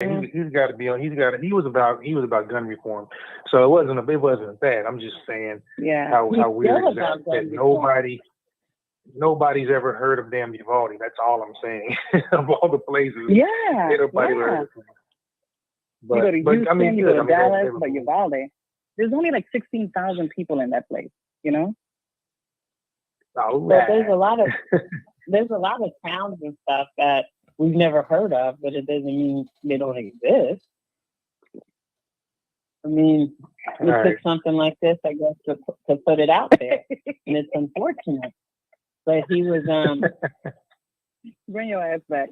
he's got to be on. He was about gun reform, so it wasn't bad. I'm just saying Yeah. how He's weird still is that about gun that reform. nobody's ever heard of damn Uvalde. That's all I'm saying. Of all the places, Yeah. ain't nobody Yeah. heard of it. You go to But I Houston, mean, you good. go I to mean, Dallas, were but cool. Uvalde, there's only like 16,000 people in that place, you know? All But there's right. a lot of towns and stuff that we've never heard of, but it doesn't mean they don't exist. I mean, we All right. took something like this, I guess, to put it out there, and it's unfortunate. But he was Bring your ass back.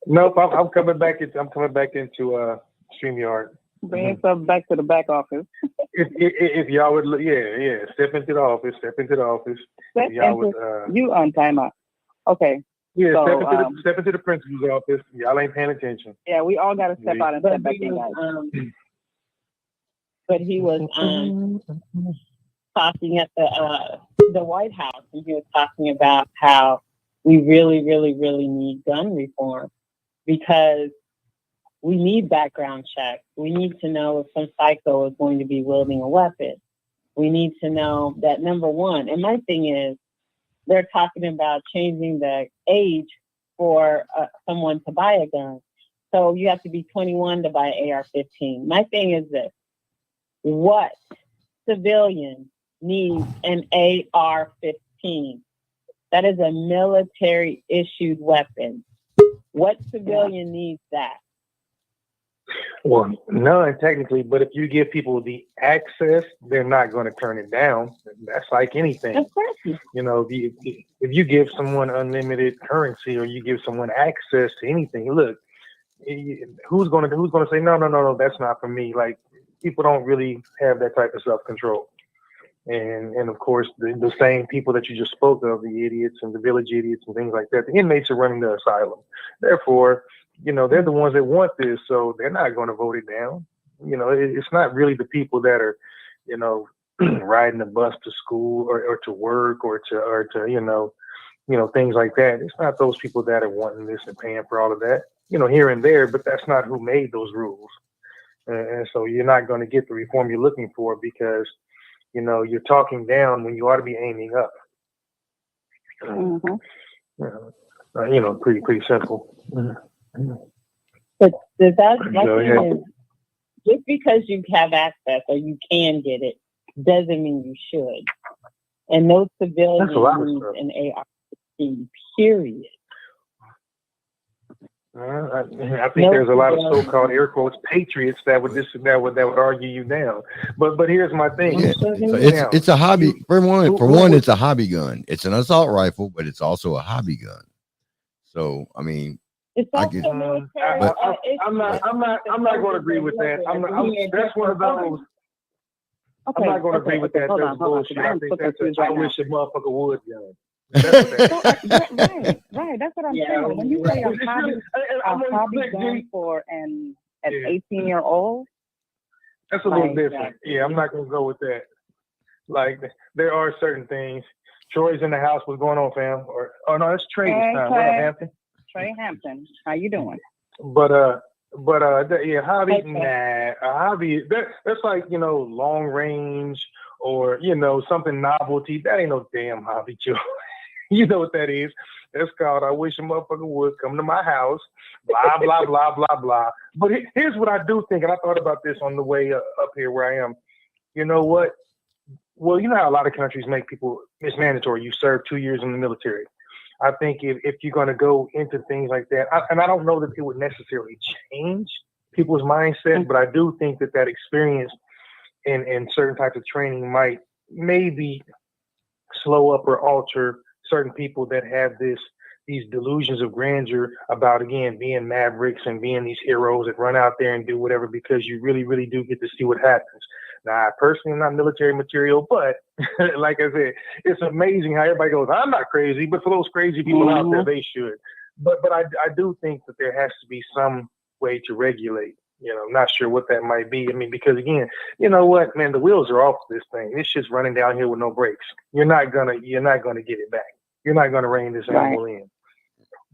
Nope. I'm coming back into StreamYard. Bring yourself back to the back office. If y'all would, step into the office. Step If y'all would, into, you on timeout. Okay. yeah, So, step into the principal's office. Y'all ain't paying attention. yeah, we all got to step out and but step back he in, was guys. but he was talking at the White House, and he was talking about how we really, really, really need gun reform because we need background checks. We need to know if some psycho is going to be wielding a weapon. We need to know that, number one. And my thing is, they're talking about changing the age for someone to buy a gun. So you have to be 21 to buy an AR-15. My thing is this. What civilian needs an AR-15? That is a military-issued weapon. What civilian needs that? Well, none technically, but if you give people the access, they're not going to turn it down. That's like anything. Of course. You know, if you give someone unlimited currency or you give someone access to anything, look, who's going to say no, that's not for me? Like, people don't really have that type of self-control. And of course, the same people that you just spoke of, the idiots and the village idiots and things like that, the inmates are running the asylum. Therefore, you know, they're the ones that want this, so they're not going to vote it down. You know, it's not really the people that are, you know, riding the bus to school or to work or to you know things like that. It's not those people that are wanting this and paying for all of that. You know, here and there, but that's not who made those rules. And so you're not going to get the reform you're looking for because, you know, you're talking down when you ought to be aiming up. You know, pretty simple. But does that So, yeah. is, just because you have access or you can get it doesn't mean you should. And those civilians That's a lot of need stuff. an AR-15, period. I think there's a lot of so-called air quotes patriots that would argue you down. But here's my thing. Yeah. So it's a hobby. For one, it's a hobby gun. It's an assault rifle, but it's also a hobby gun. So I mean, It's I also get, military. but I'm not going to agree with that. That's one of those. Okay. I'm not going to agree with that. Hold That's on, bullshit. I think that's right I now. wish a motherfucker would gun. That's what that is. Right. That's what I'm Yeah. saying. When you say a hobby Look, gun for an Yeah. 18-year-old, That's a little Like, different. Yeah, I'm not going to go with that. Like, there are certain things. Troy's in the house. What's going on, fam? Oh no, it's Trey this Hey, time. What up, Trey. Hampton? Trey Hampton, how you doing? But yeah, hobby. Okay. Nah, a hobby. That's like, you know, long range or, you know, something novelty. That ain't no damn hobby, Joe. You know what that is? That's called I wish a motherfucker would come to my house. Blah blah blah blah blah. But here's what I do think, and I thought about this on the way up here where I am. You know what? Well, you know how a lot of countries make people, it's mandatory. You serve 2 years in the military. I think if you're going to go into things like that, and I don't know that it would necessarily change people's mindset, but I do think that experience in certain types of training might maybe slow up or alter certain people that have these delusions of grandeur about, again, being mavericks and being these heroes that run out there and do whatever, because you really, really do get to see what happens. Now, I personally am not military material, but like I said, it's amazing how everybody goes, I'm not crazy, but for those crazy people out there, they should. But I do think that there has to be some way to regulate. You know, I'm not sure what that might be. I mean, because again, you know what, man, the wheels are off this thing. It's just running down here with no brakes. You're not gonna get it back. You're not gonna rein this animal in.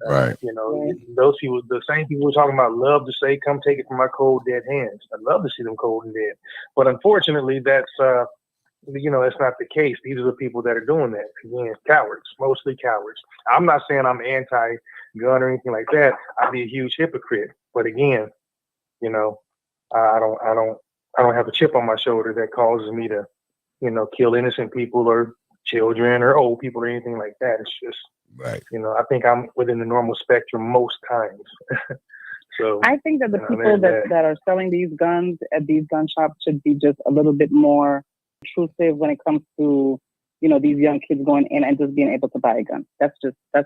Right. You know, those people, the same people we're talking about, love to say, "Come take it from my cold dead hands." I love to see them cold and dead, but unfortunately, that's that's not the case. These are the people that are doing that. Again, cowards, mostly cowards. I'm not saying I'm anti-gun or anything like that. I'd be a huge hypocrite. But again, you know, I don't have a chip on my shoulder that causes me to, kill innocent people or children or old people or anything like that. It's just, Right. I think I'm within the normal spectrum most times. So I think that the people that are selling these guns at these gun shops should be just a little bit more intrusive when it comes to, these young kids going in and just being able to buy a gun. That's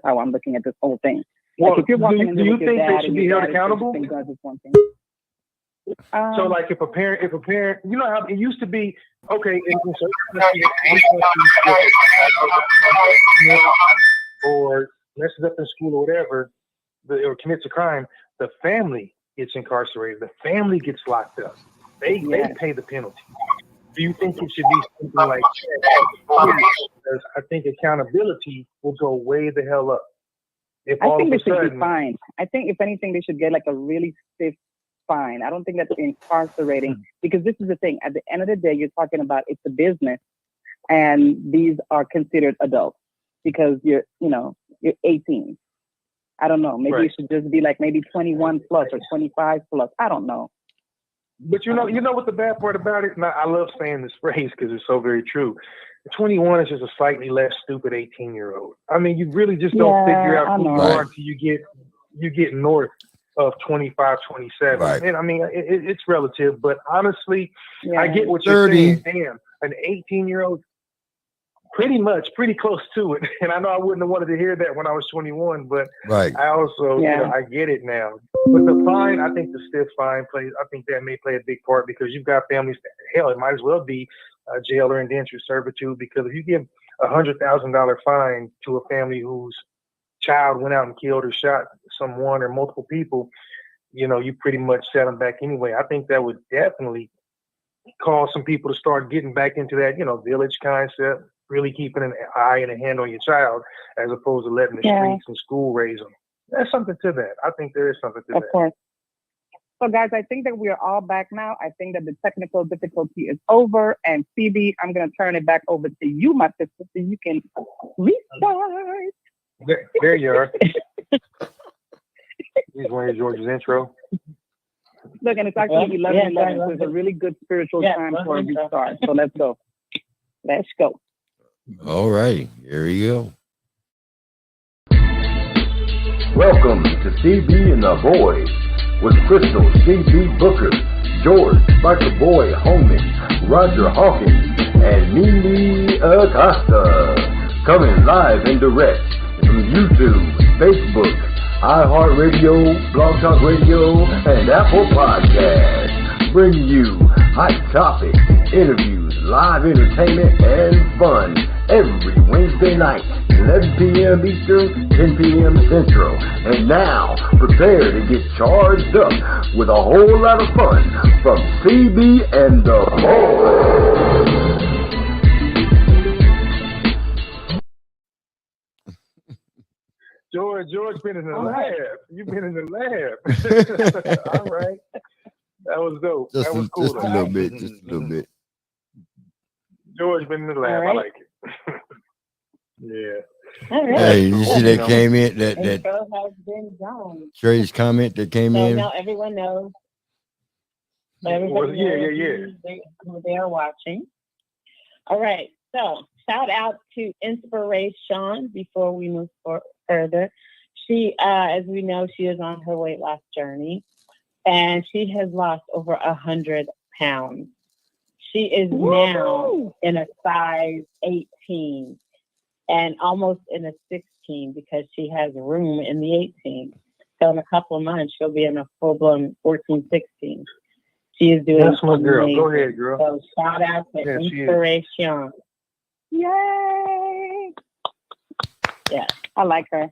how I'm looking at this whole thing. Well, like if you're walking do you think they should be held accountable? Guns is one thing. So like if a parent, you know how it used to be, okay, or messes up in school or whatever, or commits a crime, the family gets incarcerated. The family gets locked up. They pay the penalty. Do you think it should be something like that? Because I think accountability will go way the hell up. I think they should be fined. I think if anything, they should get like a really stiff fine. I don't think that's incarcerating, because this is the thing. At the end of the day, you're talking about it's a business, and these are considered adults because you're 18. I don't know. Maybe it should just be like maybe 21 plus or 25 plus. I don't know. But you know what the bad part about it? Now, I love saying this phrase because it's so very true. 21 is just a slightly less stupid 18-year-old. I mean, you really just don't figure out who you are until you get north of 25, 27. Right. And I mean, it's relative, but honestly, I get what you're saying. Damn, an 18-year-old, pretty close to it. And I know I wouldn't have wanted to hear that when I was 21, but I also, I get it now. But the fine, I think the stiff fine I think that may play a big part, because you've got families hell, it might as well be jail or indentured servitude, because if you give $100,000 fine to a family whose child went out and killed or shot someone or multiple people, you pretty much set them back anyway. I think that would definitely cause some people to start getting back into that, village concept, really keeping an eye and a hand on your child, as opposed to letting the streets and school raise them. There's something to that. I think there is something to that. Of course. So, guys, I think that we are all back now. I think that the technical difficulty is over. And Phoebe, I'm going to turn it back over to you, my sister, so you can restart. There you are. Here's one of George's intro. Look, and it's actually 11:11, so it's a really good spiritual time for a restart. So let's go. Let's go. All right, here we go. Welcome to CB and the Boys with Crystal CB Booker, George Biker Boy Holman, Roger Hawkins, and Mimi Acosta. Coming live and direct from YouTube, Facebook, iHeartRadio, Blog Talk Radio, and Apple Podcasts. Bringing you hot topics, interviews, live entertainment, and fun every Wednesday night, 11 p.m. Eastern, 10 p.m. Central. And now, prepare to get charged up with a whole lot of fun from CB and the Boys. George been in the lab. You've been in the lab. All right. That was dope. That was cool. Just a little bit. George been in the lab. I like it. Yeah. All right. Hey, you see that came in, that Intro has been done. Trey's comment that came in? Now everyone knows. Everybody knows they are watching. All right. So shout out to Inspiration before we move further. She, as we know, she is on her weight loss journey, and she has lost over 100 pounds. She is now in a size 18 and almost in a 16 because she has room in the 18. So in a couple of months, she'll be in a full-blown 14, 16. She is doing That's my girl. amazing. Go ahead, girl. So shout out to Inspiration. Yay! Yeah. I like her.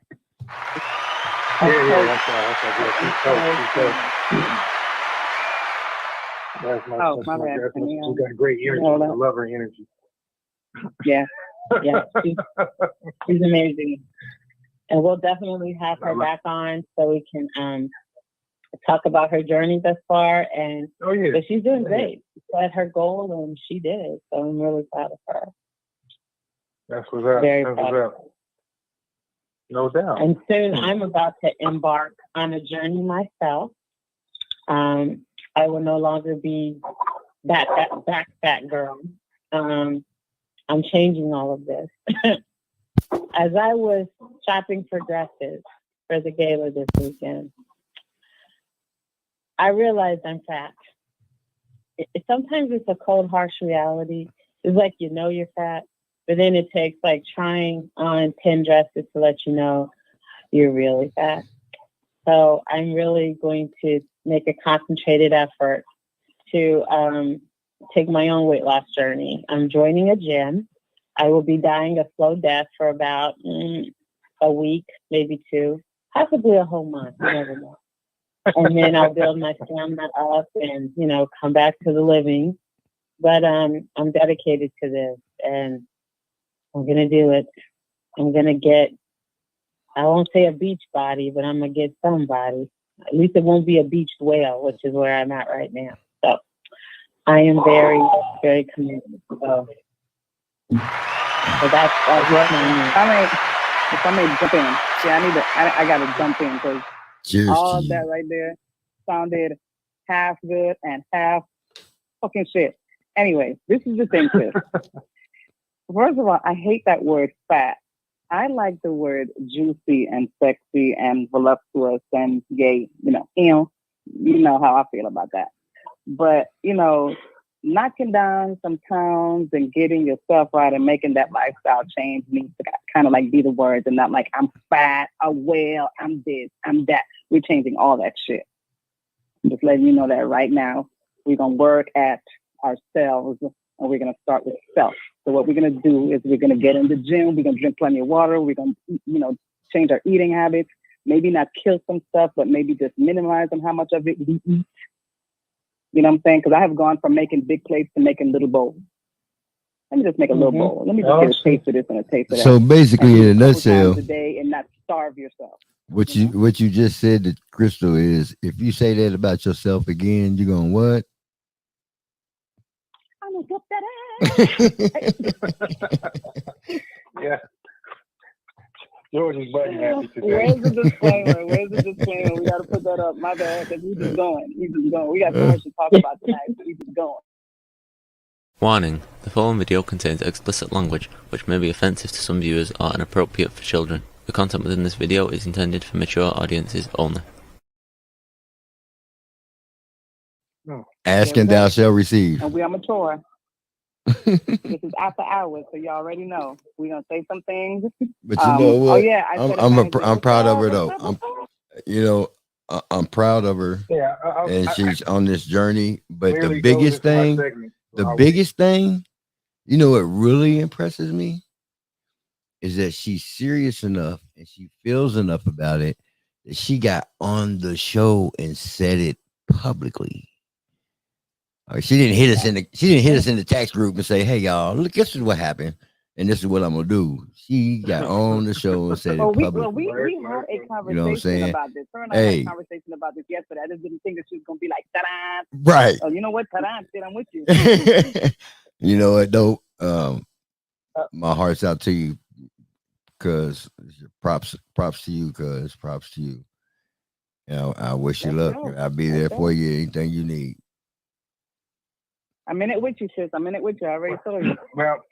That's my bad. She got great energy. I love her energy. Yeah. She's amazing. And we'll definitely have her back on so we can talk about her journey thus far. And but she's doing great. She set her goal and she did it. So I'm really proud of her. That's what's up. Very That's proud. what's up. No doubt. And soon I'm about to embark on a journey myself. I will no longer be that fat girl. I'm changing all of this. As I was shopping for dresses for the gala this weekend, I realized I'm fat. Sometimes it's a cold, harsh reality. It's like you know you're fat, but then it takes like trying on 10 dresses to let you know you're really fat. So I'm really going to make a concentrated effort to take my own weight loss journey. I'm joining a gym. I will be dying a slow death for about a week, maybe 2, possibly a whole month. You never know. And then I'll build my stamina up and, come back to the living. But I'm dedicated to this and I'm going to do it. I'm going to get, I won't say a beach body, but I'm going to get some body. At least it won't be a beached whale, which is where I'm at right now. So I am very, very committed. So that's what if I may jump in. See, I got to jump in because all of that right there sounded half good and half fucking shit. Anyway, this is the thing, sis. First of all, I hate that word fat. I like the word juicy and sexy and voluptuous and gay. You know how I feel about that. But, knocking down some pounds and getting yourself right and making that lifestyle change needs to kind of like be the words and not like I'm fat, I'm well, I'm this, I'm that. We're changing all that shit. I'm just letting you know that right now. We're going to work at ourselves and we're going to start with self. So what we're going to do is we're going to get in the gym. We're going to drink plenty of water. We're going to, change our eating habits. Maybe not kill some stuff, but maybe just minimize on how much of it we eat. You know what I'm saying? Because I have gone from making big plates to making little bowls. Let me just make a little bowl. Let me just get a taste of this and a taste of that. So basically, in a nutshell, a day and not starve yourself. What you just said to Crystal is, if you say that about yourself again, you're gonna what? I'm gonna whoop that ass. Yeah. George is button happy today. Where's the disclaimer? We got to put that up. My bad, because we just going. We got so much to talk about tonight, so we just going. Warning, the following video contains explicit language, which may be offensive to some viewers or inappropriate for children. The content within this video is intended for mature audiences only. Ask and thou shalt receive. And we are mature. This is after hours, so you already know. We're going to say some things. But you know what? Oh, yeah, I'm proud of her, though. I'm proud of her. Yeah, and she's on this journey. But the biggest thing, what really impresses me is that she's serious enough and she feels enough about it that she got on the show and said it publicly. She didn't hit us in the text group and say, "Hey y'all, look, this is what happened, and this is what I'm gonna do." She got on the show and said it publicly. We had a conversation about this. Her and I had a conversation about this yesterday. I just didn't think that she was gonna be like, "Ta-da!" Right. Oh, you know what? Ta-da! Shit, I'm with you. You know what, though? My heart's out to you, cause props to you, props to you. I wish you luck. I'll be there for you. Anything you need. I'm in it with you, sis. I'm in it with you. I already told you. Well,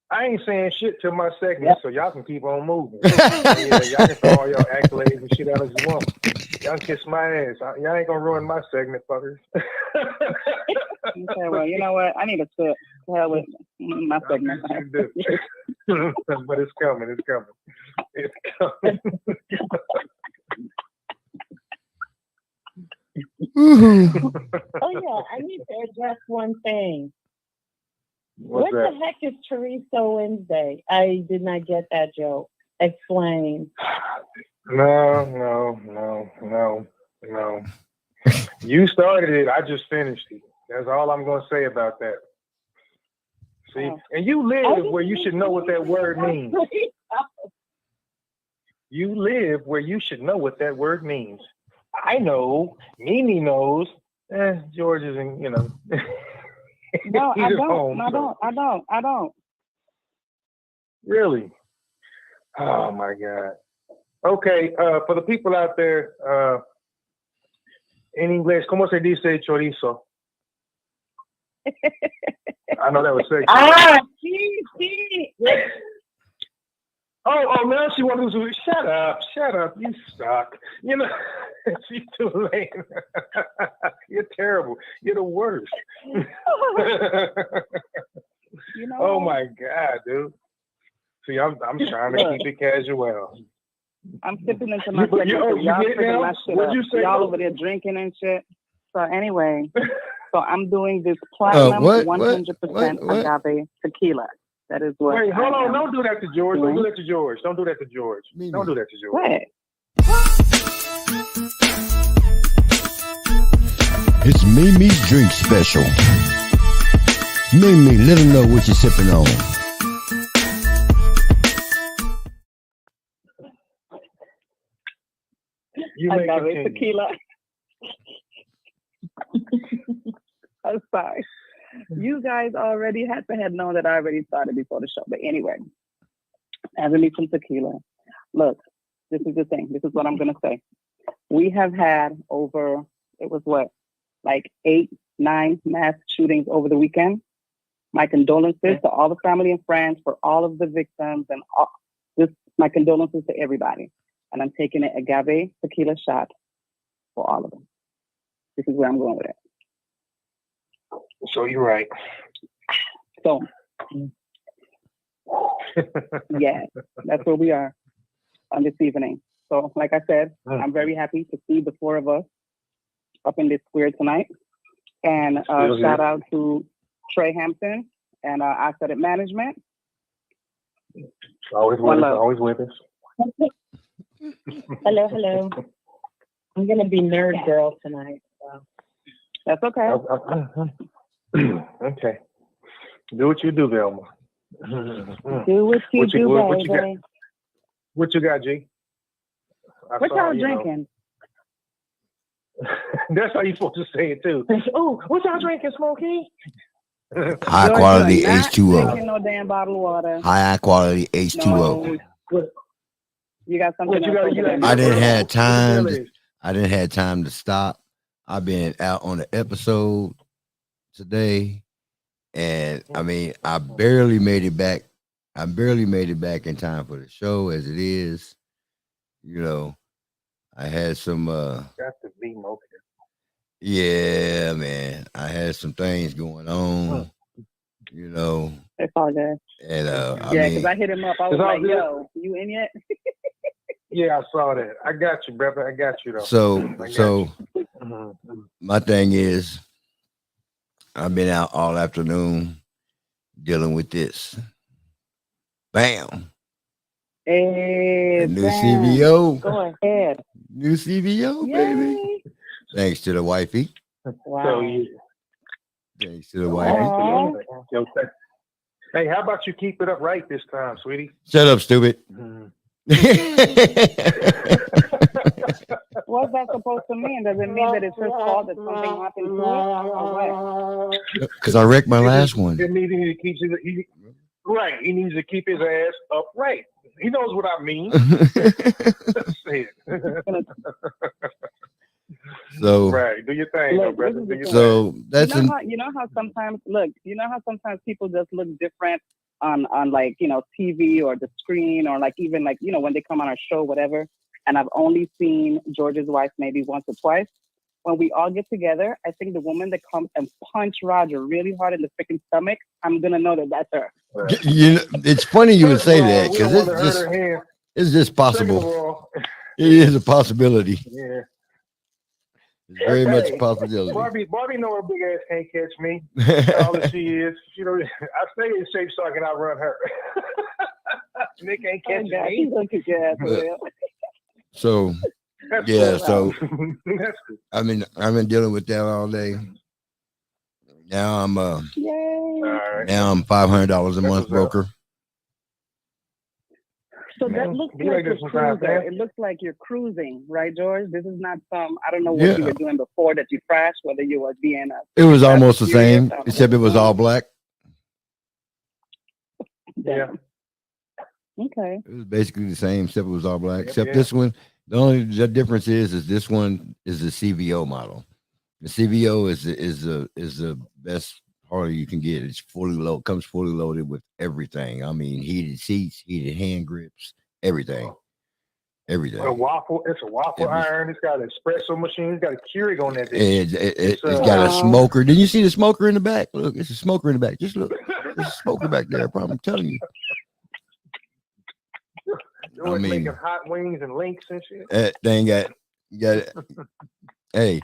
I ain't saying shit to my segment, so y'all can keep on moving. Y'all can throw all your accolades and shit out as you want. Y'all kiss my ass. Y'all ain't gonna ruin my segment, fuckers. Okay, well, you know what? I need a sip. Hell with my segment. But it's coming. It's coming. Oh yeah, I need to address one thing. What the heck is Teresa Wednesday? I did not get that joke. Explain. No. You started it. I just finished it. That's all I'm going to say about that. See, and you live where you should know what that word means. You live where you should know what that word means. I know. Mimi knows. George isn't, you know. No, He's I at don't. home, I don't. Really? Oh my God. Okay, for the people out there, in English, ¿cómo se dice chorizo? I know that was sexy. Sí. Oh, now she wants to shut up, you suck. You know, she's too late. You're terrible. You're the worst. You know. Oh my God, dude. See, I'm trying to keep it casual. I'm sipping into my second. Y'all freaking my shit up. Y'all over there drinking and shit. So anyway, so I'm doing this platinum 100% agave tequila. That is what. Wait, hold on! Don't do that to George. Don't do that to George. Don't do that to George. Don't do that to George. What? It's Mimi's drink special. Mimi, let them know what you're sipping on. Agave tequila. I'm sorry. You guys already had to have known that I already started before the show. But anyway, having me some tequila. Look, this is the thing. This is what I'm going to say. We have had over, it was what, like 8, 9 mass shootings over the weekend. My condolences to all the family and friends, for all of the victims, and my condolences to everybody. And I'm taking an agave tequila shot for all of them. This is where I'm going with it. So you're right. So, yeah, that's where we are on this evening. So, like I said, I'm very happy to see the 4 of us up in this square tonight. And shout out to Trey Hampton and Asset Management. Always with us. Hello. I'm going to be nerd girl tonight. So. That's okay. Okay. Do what you do, Velma. Do what you do, baby. What you got, G? What y'all drinking? That's how you're supposed to say it, too. Oh, what y'all drinking, Smokey? High quality H2O. No damn bottled water. High quality H2O. No. You got something else? I didn't have time to stop. I've been out on the episode today, and I mean, I barely made it back. I barely made it back in time for the show as it is. You know, I had some got to be motivated. Yeah, man. I had some things going on. You know. It's all good. And because I hit him up. I was like, good. Yo, you in yet? Yeah, I saw that. I got you, brother. I got you though. So my thing is, I've been out all afternoon dealing with this. Bam. Hey, new CVO. Go ahead. New CVO, baby. Thanks to the wifey. Wow. Thanks to the wifey. Hey, how about you keep it up right this time, sweetie? Shut up, stupid. What's that supposed to mean? Does it mean that it's his fault that something happened to us, or what? Because I wrecked my last one. It means he needs to keep right. He needs to keep his ass upright. He knows what I mean. So right, do your thing, look, brother. Do your thing. That's you know how sometimes people just look different on like, you know, TV or the screen, or like even like, you know, when they come on our show, whatever. And I've only seen George's wife maybe once or twice. When we all get together, I think the woman that comes and punch Roger really hard in the freaking stomach, I'm gonna know that that's her. Right. You know, it's funny you would say that, because it's just possible. It is a possibility. Yeah. It's very much a possibility. Barbie know her big ass can't catch me. All that she is. You know, I stay in shape so I can outrun her. Nick ain't catching me. So that's yeah, cool. so I've been dealing with that all day. Now I'm now I'm $500 a month broker. So that looks like a cruiser. It looks like you're cruising, right, George? This is not I don't know what you were doing before that you crashed, whether you were being It was almost the same, except it was all black. Yeah. Okay. It was basically the same, except it was all black. Except this one, the difference is this one is the CVO model. The CVO is the best Harley you can get. It's comes fully loaded with everything. I mean, heated seats, heated hand grips, everything. Everything. It's a waffle iron. It's got an espresso machine. It's got a Keurig on that. It's got a smoker. Did you see the smoker in the back? Look, it's a smoker in the back. Just look. There's a smoker back there. I'm telling you. I mean, making hot wings and links and shit. That thing got hey,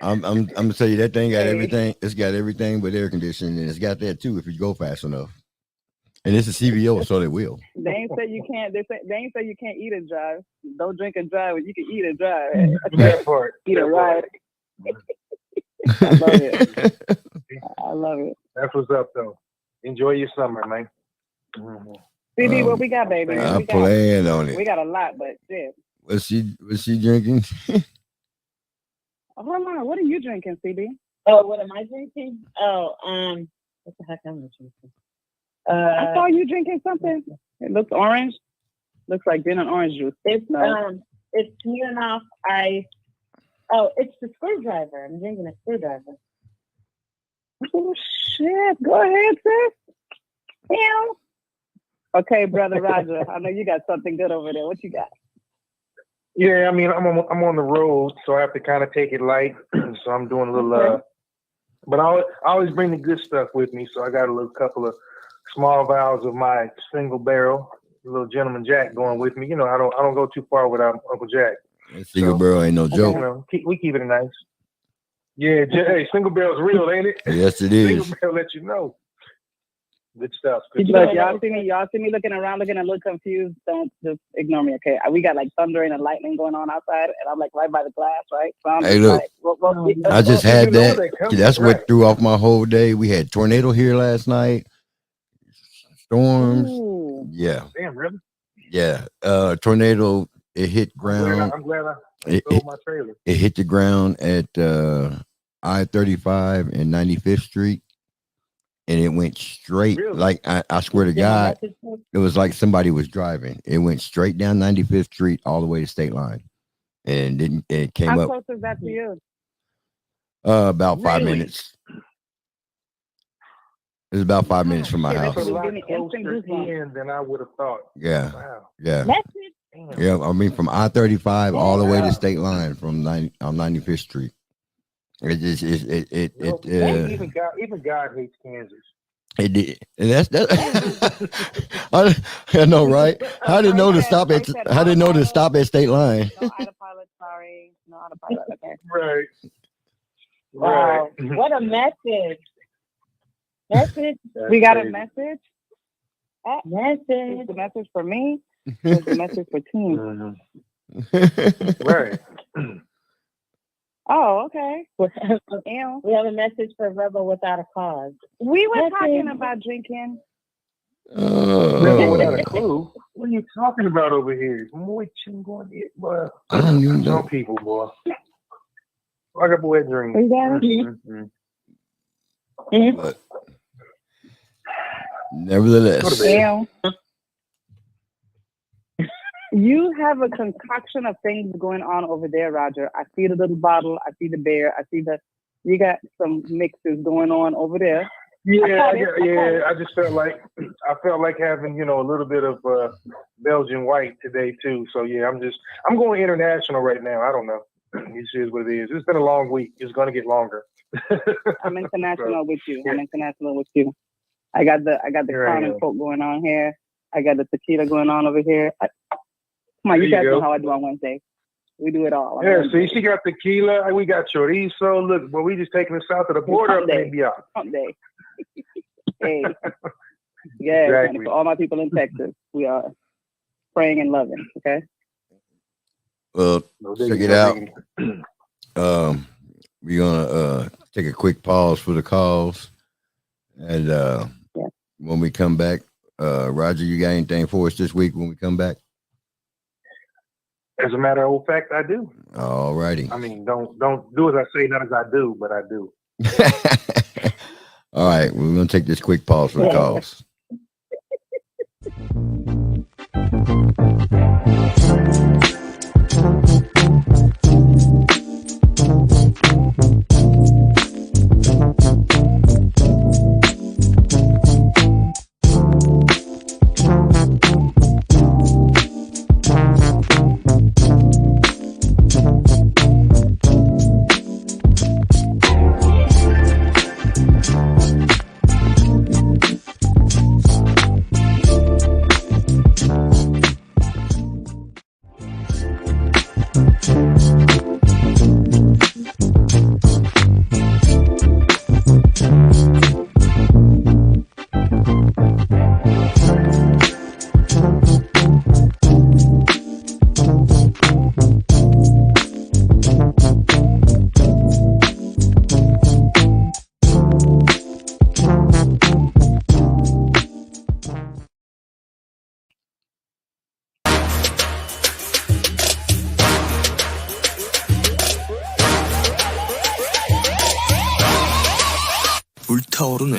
I'm gonna tell you that thing got everything. It's got everything but air conditioning, and it's got that too if you go fast enough. And it's a CVO, so they will. They ain't say you can't. They ain't say you can't eat and drive. Don't drink and drive. You can eat and drive. That part. Eat and ride. I love it. I love it. That's what's up, though. Enjoy your summer, man. Mm-hmm. CD, what we got, baby? I plan on it. We got a lot, but shit. Was she drinking? Hold on. What are you drinking, CD? Oh, what am I drinking? Oh, what the heck am I drinking? I saw you drinking something. It looks orange. Looks like gin and orange juice. It's Smirnoff Ice. Oh, it's the screwdriver. I'm drinking a screwdriver. Oh shit! Go ahead, sis. Yeah. Okay, brother Roger. I know you got something good over there. What you got? Yeah, I mean, I'm on the road, so I have to kind of take it light. So I'm doing a little. But I always bring the good stuff with me. So I got a little couple of small vials of my single barrel, little Gentleman Jack going with me. You know, I don't go too far without Uncle Jack. Single barrel ain't no joke. You know, we keep it nice. Yeah, hey, single barrel's real, ain't it? Yes, it is. Single barrel let you know. Good stuff. Look, y'all see me looking around, looking a little confused. Don't just ignore me, okay? We got like thunder and lightning going on outside, and I'm like right by the glass, right? So I'm hey, look, like, I just had that. That's what threw off my whole day. We had tornado here last night. Storms. Ooh. Yeah. Damn, really? Yeah. Tornado. It hit ground. I'm glad I sold my trailer. It hit the ground at I-35 and 95th Street, and it went straight. Really? Like I swear to God, it was like somebody was driving. It went straight down 95th Street all the way to State Line, and it came up. How close is that to you? About 5 minutes. It was about 5 minutes from my house. It's a lot closer in than I would have thought. Yeah. Wow. Yeah. Yeah, I mean from I-35 all the way to State Line from 95th Street. Even God hates Kansas. It did. And that's I know, right? How did know to stop at State Line? No autopilot, sorry. No autopilot, okay. Right. Wow. What a message. We got a message. Message. Is the message for me? Is the message for team? Right. Oh, okay. We have a message for Rebel Without a Cause. We were talking about drinking. Rebel Without a Clue? What are you talking about over here? I don't even know. Some people, boy. I got boy drink. You got it? But nevertheless. You have a concoction of things going on over there, Roger. I see the little bottle. I see the bear. I see you got some mixes going on over there. Yeah. I just felt like having, a little bit of Belgian white today too. So yeah, I'm going international right now. I don't know. It is what it is. It's been a long week. It's going to get longer. I'm international with you. I'm international with you. I got the Crown and Coke going on here. I got the tequila going on over here. Come on, you guys know how I do on Wednesday. We do it all. Yeah, see, she got tequila. We got chorizo. Look, we just taking us south of the border up in beyond. Hump day. Hey. Yeah, exactly. For all my people in Texas, we are praying and loving, okay? Well, check it out. We're gonna take a quick pause for the calls, and when we come back, Roger, you got anything for us this week when we come back? As a matter of fact, I do. All righty. I mean, don't do as I say, not as I do, but I do. All right, we're gonna take this quick pause for the calls. 불타오르네.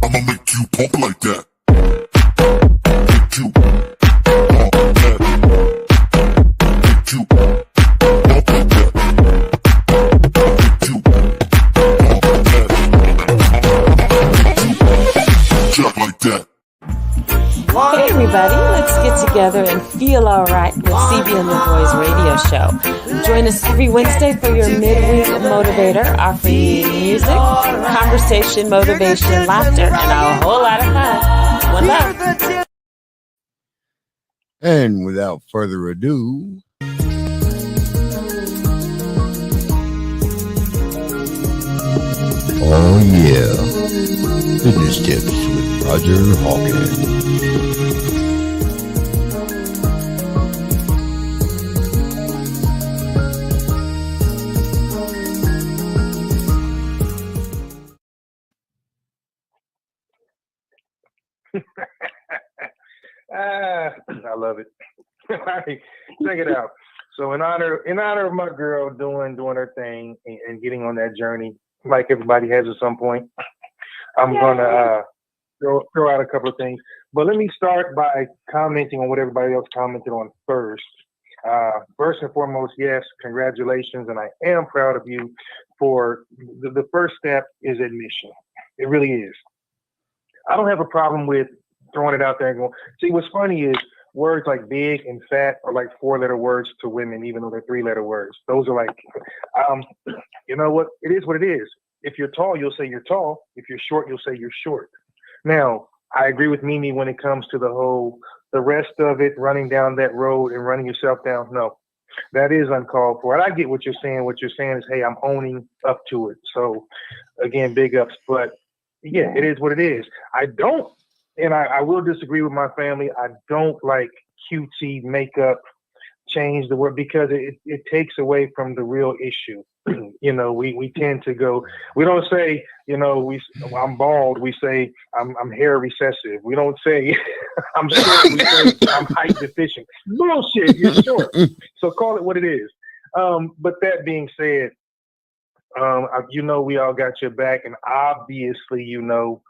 I'ma make you pump like that. Make you pump like that. Make you pump like that. Make you pump like that. Just like that. Hey everybody, let's get together and feel alright with CB and the Boys radio show. Join us every Wednesday for your midweek motivator, offering you music, conversation, motivation, laughter, and a whole lot of fun. One love. And without further ado, oh yeah, business tips with Roger Hawkins. I love it. Check it out. So in honor of my girl doing her thing and getting on that journey, like everybody has at some point, I'm gonna throw out a couple of things. But let me start by commenting on what everybody else commented on first. First and foremost, yes, congratulations, and I am proud of you for the first step is admission. It really is. I don't have a problem with throwing it out there and going, see, what's funny is words like big and fat are like 4-letter words to women, even though they're 3-letter words. Those are like, you know what? It is what it is. If you're tall, you'll say you're tall. If you're short, you'll say you're short. Now, I agree with Mimi when it comes to the rest of it, running down that road and running yourself down. No, that is uncalled for. And I get what you're saying. What you're saying is, hey, I'm owning up to it. So again, big ups. But yeah, it is what it is. And I will disagree with my family. I don't like cutesy makeup, change the word, because it takes away from the real issue. You know, we tend to go, we don't say, you know, I'm bald. We say I'm hair recessive. We don't say I'm short. We say I'm height deficient. Bullshit, you're short. So call it what it is. But that being said, you know, we all got your back, and obviously, you know,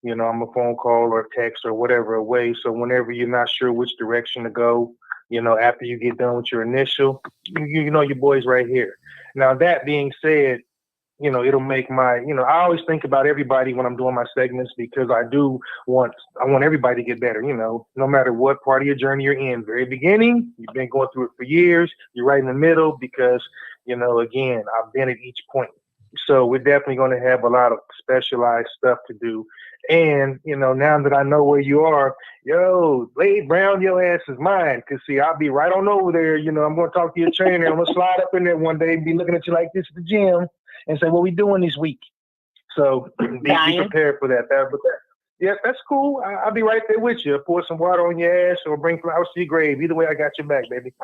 I'm a phone call or text or whatever away. So whenever you're not sure which direction to go, you know, after you get done with your initial, you know, your boy's right here. Now, that being said, you know, it'll make I always think about everybody when I'm doing my segments, because I want everybody to get better, you know, no matter what part of your journey you're in. Very beginning, you've been going through it for years. You're right in the middle because, you know, again, I've been at each point. So we're definitely going to have a lot of specialized stuff to do. And, you know, now that I know where you are, yo, Blade Brown, your ass is mine. Because, see, I'll be right on over there. You know, I'm going to talk to your trainer. I'm going to slide up in there one day and be looking at you like this at the gym and say, what we doing this week? So be prepared for that. Yeah, that's cool. I'll be right there with you. Pour some water on your ass or bring flowers to your grave. Either way, I got your back, baby.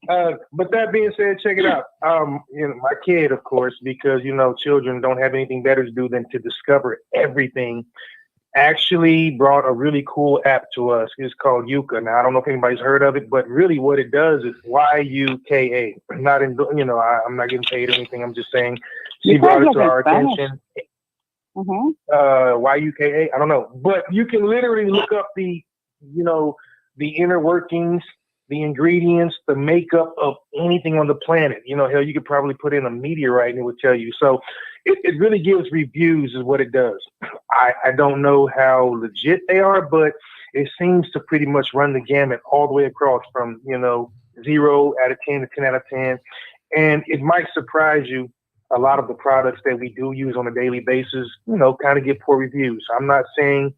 But that being said, check it out. My kid, of course, because children don't have anything better to do than to discover everything, actually brought a really cool app to us. It's called Yuka. Now I don't know if anybody's heard of it, but really what it does is YUKA. I'm not getting paid or anything. I'm just saying she brought it to our attention. YUKA. I don't know, but you can literally look up the inner workings, the ingredients, the makeup of anything on the planet. Hell, you could probably put in a meteorite and it would tell you. So it really gives reviews is what it does. I don't know how legit they are, but it seems to pretty much run the gamut all the way across from, 0 out of 10 to 10 out of 10. And it might surprise you. A lot of the products that we do use on a daily basis, kind of get poor reviews. I'm not saying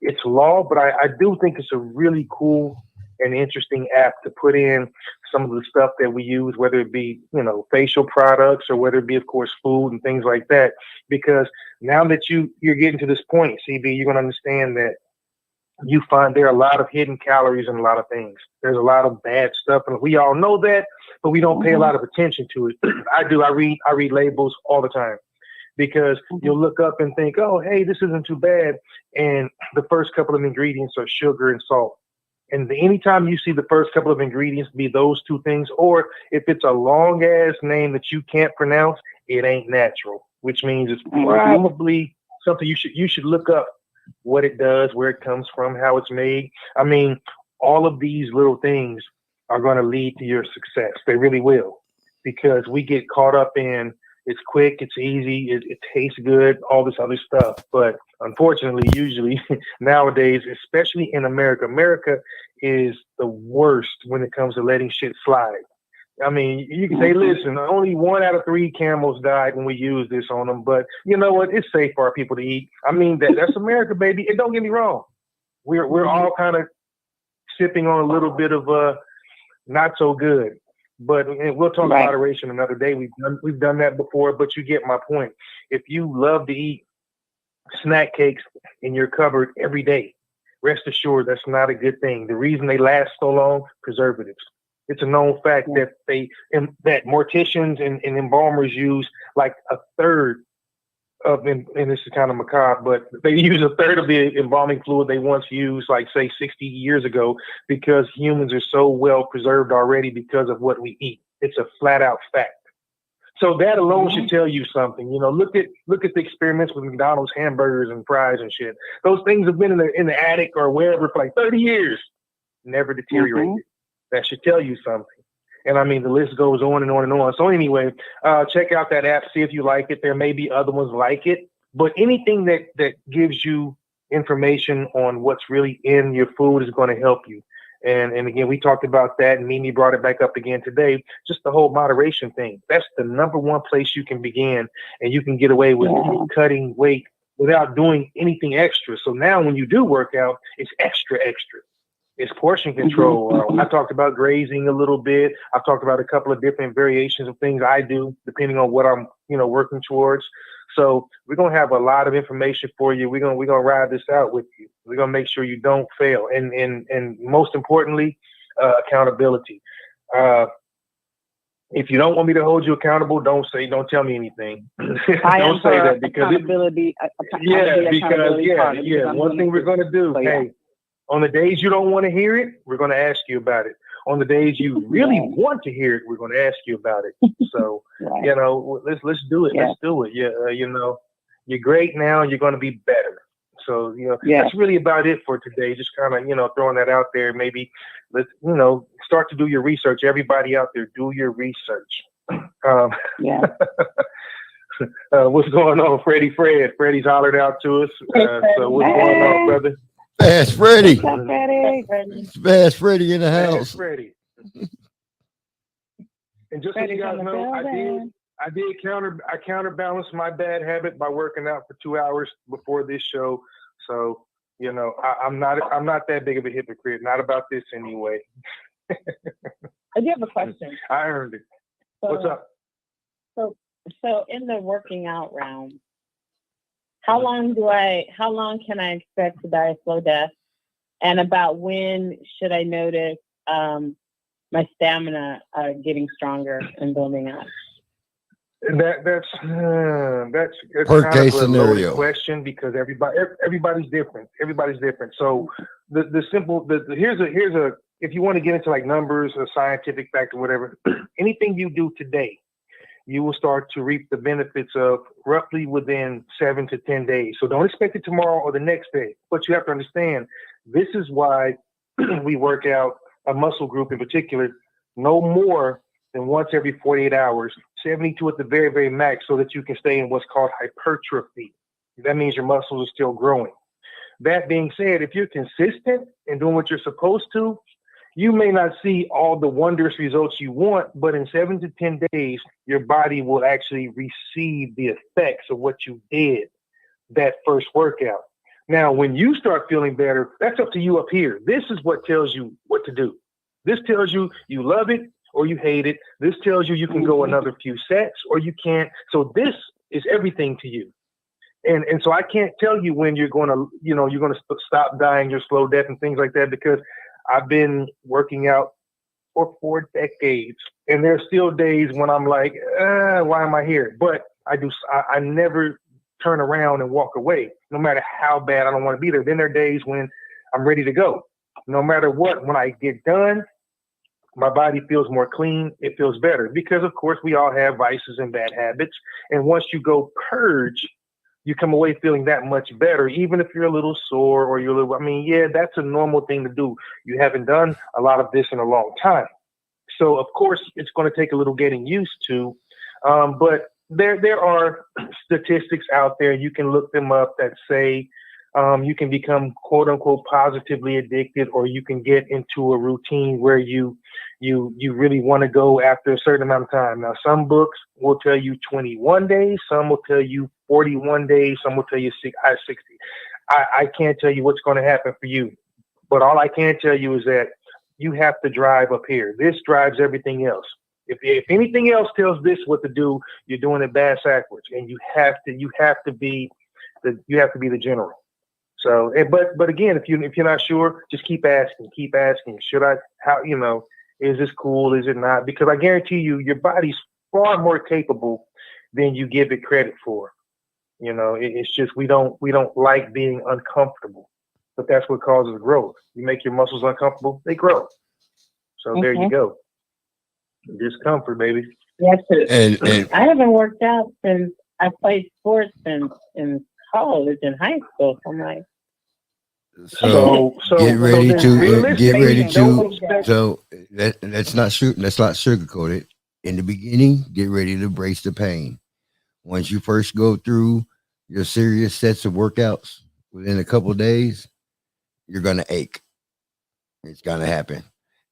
it's law, but I do think it's a really cool and interesting app to put in some of the stuff that we use, whether it be, facial products or whether it be, of course, food and things like that. Because now that you're getting to this point, CB, you're going to understand that you find there are a lot of hidden calories in a lot of things. There's a lot of bad stuff, and we all know that, but we don't pay a lot of attention to it. I do. I read labels all the time because you'll look up and think, oh, hey, this isn't too bad. And the first couple of ingredients are sugar and salt. And anytime you see the first couple of ingredients be those two things, or if it's a long ass name that you can't pronounce, it ain't natural, which means it's probably something you should look up what it does, where it comes from, how it's made. I mean, all of these little things are going to lead to your success. They really will, because we get caught up in it's quick, it's easy, it tastes good, all this other stuff. But unfortunately, usually nowadays, especially in America is the worst when it comes to letting shit slide. I mean, you can say, listen, only 1 out of 3 camels died when we used this on them, but you know what? It's safe for our people to eat. I mean, that's America, baby. And don't get me wrong, we're all kind of sipping on a little bit of not so good. But we'll talk moderation another day. We've done that before, but you get my point. If you love to eat snack cakes in your cupboard every day, rest assured that's not a good thing. The reason they last so long, preservatives. It's a known fact that that morticians and embalmers use like a third of, and this is kind of macabre, but they use a third of the embalming fluid they once used, like say 60 years ago, because humans are so well preserved already because of what we eat. It's a flat out fact. So that alone should tell you something. Look at the experiments with McDonald's hamburgers and fries and shit. Those things have been in the attic or wherever for like 30 years, never deteriorated. That should tell you something. And I mean, the list goes on and on and on. So anyway, check out that app, see if you like it. There may be other ones like it, but anything that gives you information on what's really in your food is going to help you. And again, we talked about that, and Mimi brought it back up again today. Just the whole moderation thing. That's the number one place you can begin, and you can get away with cutting weight without doing anything extra. So now when you do work out, it's extra. It's portion control. I talked about grazing a little bit. I've talked about a couple of different variations of things I do depending on what I'm, working towards. So we're gonna have a lot of information for you. We're gonna ride this out with you. We're gonna make sure you don't fail, and most importantly, accountability. If you don't want me to hold you accountable, don't tell me anything. Don't say that, because one thing we're gonna do, hey. On the days you don't want to hear it, we're going to ask you about it. On the days you really want to hear it, we're going to ask you about it. So, let's do it. Let's do it. You're great now. You're going to be better. So, that's really about it for today. Just kind of, throwing that out there. Maybe let's, start to do your research. Everybody out there, do your research. What's going on, Freddie? Freddie's hollered out to us. So what's going on, brother? Fast Freddy. What's up, Freddie? Fast Freddy in the house. Freddie. And just so you guys know, I counterbalanced my bad habit by working out for 2 hours before this show. So, I'm not that big of a hypocrite. Not about this anyway. I do have a question. I earned it. What's up? So in the working out realm, how long can I expect to die a slow death? And about when should I notice my my stamina getting stronger and building up? That's Per kind case of a scenario. loaded question because everybody's different. Everybody's different. So here's a if you want to get into like numbers or scientific fact or whatever, anything you do today, you will start to reap the benefits of roughly within 7 to 10 days. So don't expect it tomorrow or the next day. But you have to understand, this is why we work out a muscle group in particular no more than once every 48 hours, 72 at the very, very max, so that you can stay in what's called hypertrophy. That means your muscles are still growing. That being said, if you're consistent in doing what you're supposed to, you may not see all the wondrous results you want, but in 7 to 10 days, your body will actually receive the effects of what you did that first workout. Now, when you start feeling better, that's up to you up here. This is what tells you what to do. This tells you you love it or you hate it. This tells you can go another few sets or you can't. So this is everything to you. And so I can't tell you when you're going to, you're going to stop dying, your slow death and things like that, because I've been working out for 4 decades, and there's still days when I'm like, why am I here? But I never turn around and walk away, no matter how bad I don't want to be there. Then there are days when I'm ready to go. No matter what, when I get done, my body feels more clean. It feels better because, of course, we all have vices and bad habits. And once you go purge, you come away feeling that much better, even if you're a little sore or you're a little, that's a normal thing to do. You haven't done a lot of this in a long time. So, of course, it's going to take a little getting used to. But there are statistics out there. You can look them up that say you can become, quote unquote, positively addicted, or you can get into a routine where you really want to go after a certain amount of time. Now, some books will tell you 21 days. Some will tell you 41 days. Some will tell you 60. I can't tell you what's going to happen for you. But all I can tell you is that you have to drive up here. This drives everything else. If anything else tells this what to do, you're doing it backwards, and you have to be the general. So, but again, if you're not sure, just keep asking. Should I? How is this cool? Is it not? Because I guarantee you, your body's far more capable than you give it credit for. It's just we don't like being uncomfortable, but that's what causes growth. You make your muscles uncomfortable, they grow. So There you go. Discomfort, baby. Yes, And I haven't worked out since I played sports in college and high school. I'm like, so get ready to. So let's not sugarcoat it. In the beginning, get ready to brace the pain. Once you first go through your serious sets of workouts, within a couple of days, you're gonna ache. It's gonna happen.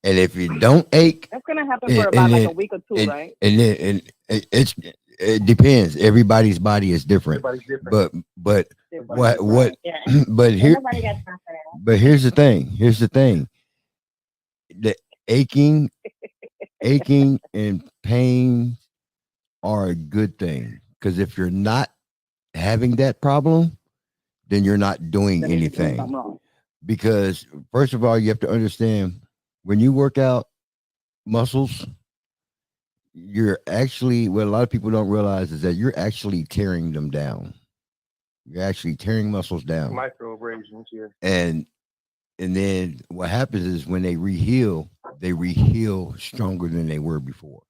And if you don't ache, that's gonna happen for about like a week or two, right? And then it depends. Everybody's body is different. But what yeah. but here Nobody got time for that. but here's the thing. The aching and pain are a good thing, because if you're not having that problem, then you're not doing anything. Because first of all, you have to understand, when you work out muscles, you're actually, what a lot of people don't realize is that you're actually tearing them down. You're actually tearing muscles down. Micro abrasions, yeah. And then what happens is when they reheal stronger than they were before.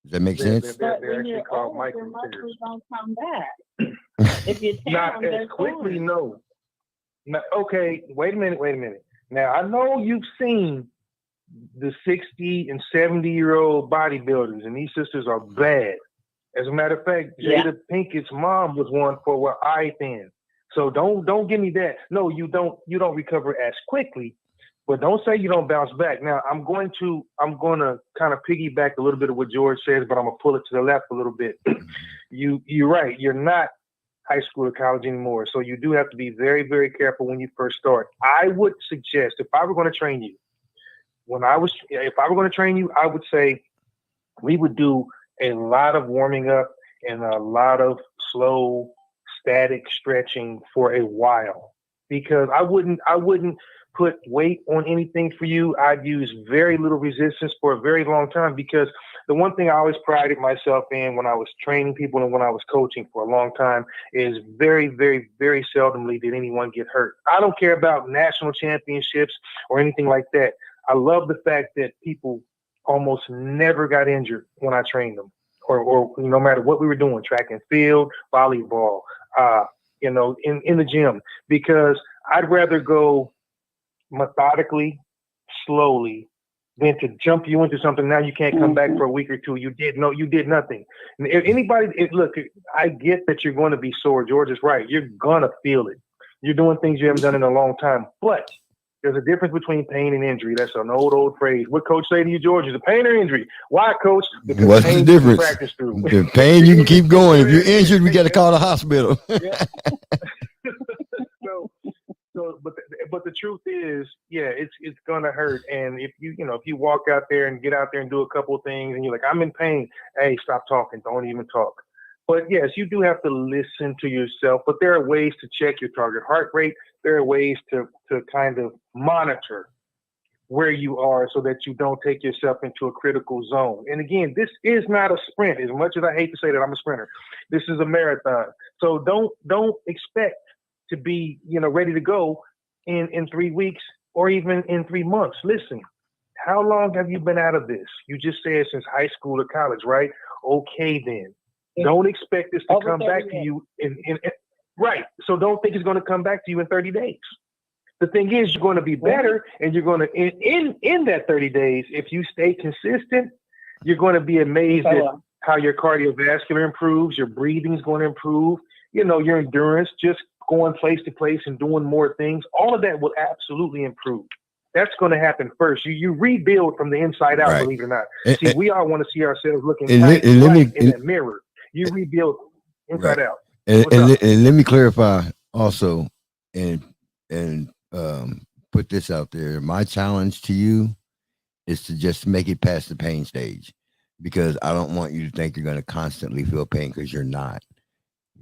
Does that make sense? They're actually called micro tears. Don't come back. If you tear Not them, as quickly, no. Okay, wait a minute. Now, I know you've seen the 60 and 70-year-old bodybuilders, and these sisters are bad. As a matter of fact, Jada Pinkett's mom was one for what I thin. So don't give me that. No, you don't recover as quickly, but don't say you don't bounce back. Now, I'm going to kind of piggyback a little bit of what George says, but I'm gonna pull it to the left a little bit. You're right. You're not high school or college anymore, so you do have to be very, very careful when you first start. I would suggest, if I were going to train you, I would say we would do a lot of warming up and a lot of slow static stretching for a while, because I wouldn't put weight on anything for you, I've used very little resistance for a very long time, because the one thing I always prided myself in when I was training people and when I was coaching for a long time is very, very, very seldomly did anyone get hurt. I don't care about national championships or anything like that. I love the fact that people almost never got injured when I trained them, or no matter what we were doing, track and field, volleyball, in the gym, because I'd rather go methodically, slowly, than to jump you into something. Now you can't come back for a week or two. You did nothing. And if anybody, look, I get that you're going to be sore. George is right. You're going to feel it. You're doing things you haven't done in a long time, but there's a difference between pain and injury. That's an old phrase. What coach say to you, George? Is it pain or injury? Why, coach? Because what's the difference? Practice through. The pain, you can keep going. If you're injured, we got to call the hospital. But the truth is, it's gonna hurt. And if you walk out there and get out there and do a couple of things, and you're like, I'm in pain. Hey, stop talking. Don't even talk. But yes, you do have to listen to yourself. But there are ways to check your target heart rate. There are ways to kind of monitor where you are so that you don't take yourself into a critical zone. And again, this is not a sprint. As much as I hate to say that I'm a sprinter, this is a marathon. So don't expect to be ready to go in 3 weeks or even in 3 months. Listen, how long have you been out of this? You just said since high school or college, right? Okay, then. Don't expect this to come back to you right. So don't think it's going to come back to you in 30 days. The thing is, you're going to be better, and you're going to in that 30 days, if you stay consistent, you're going to be amazed at how your cardiovascular improves, your breathing is going to improve, your endurance, just going place to place and doing more things. All of that will absolutely improve. That's going to happen first. You rebuild from the inside out, believe it or not. See, we all want to see ourselves looking in that mirror. You rebuild inside out. And let me clarify also, and put this out there. My challenge to you is to just make it past the pain stage, because I don't want you to think you're going to constantly feel pain, because you're not.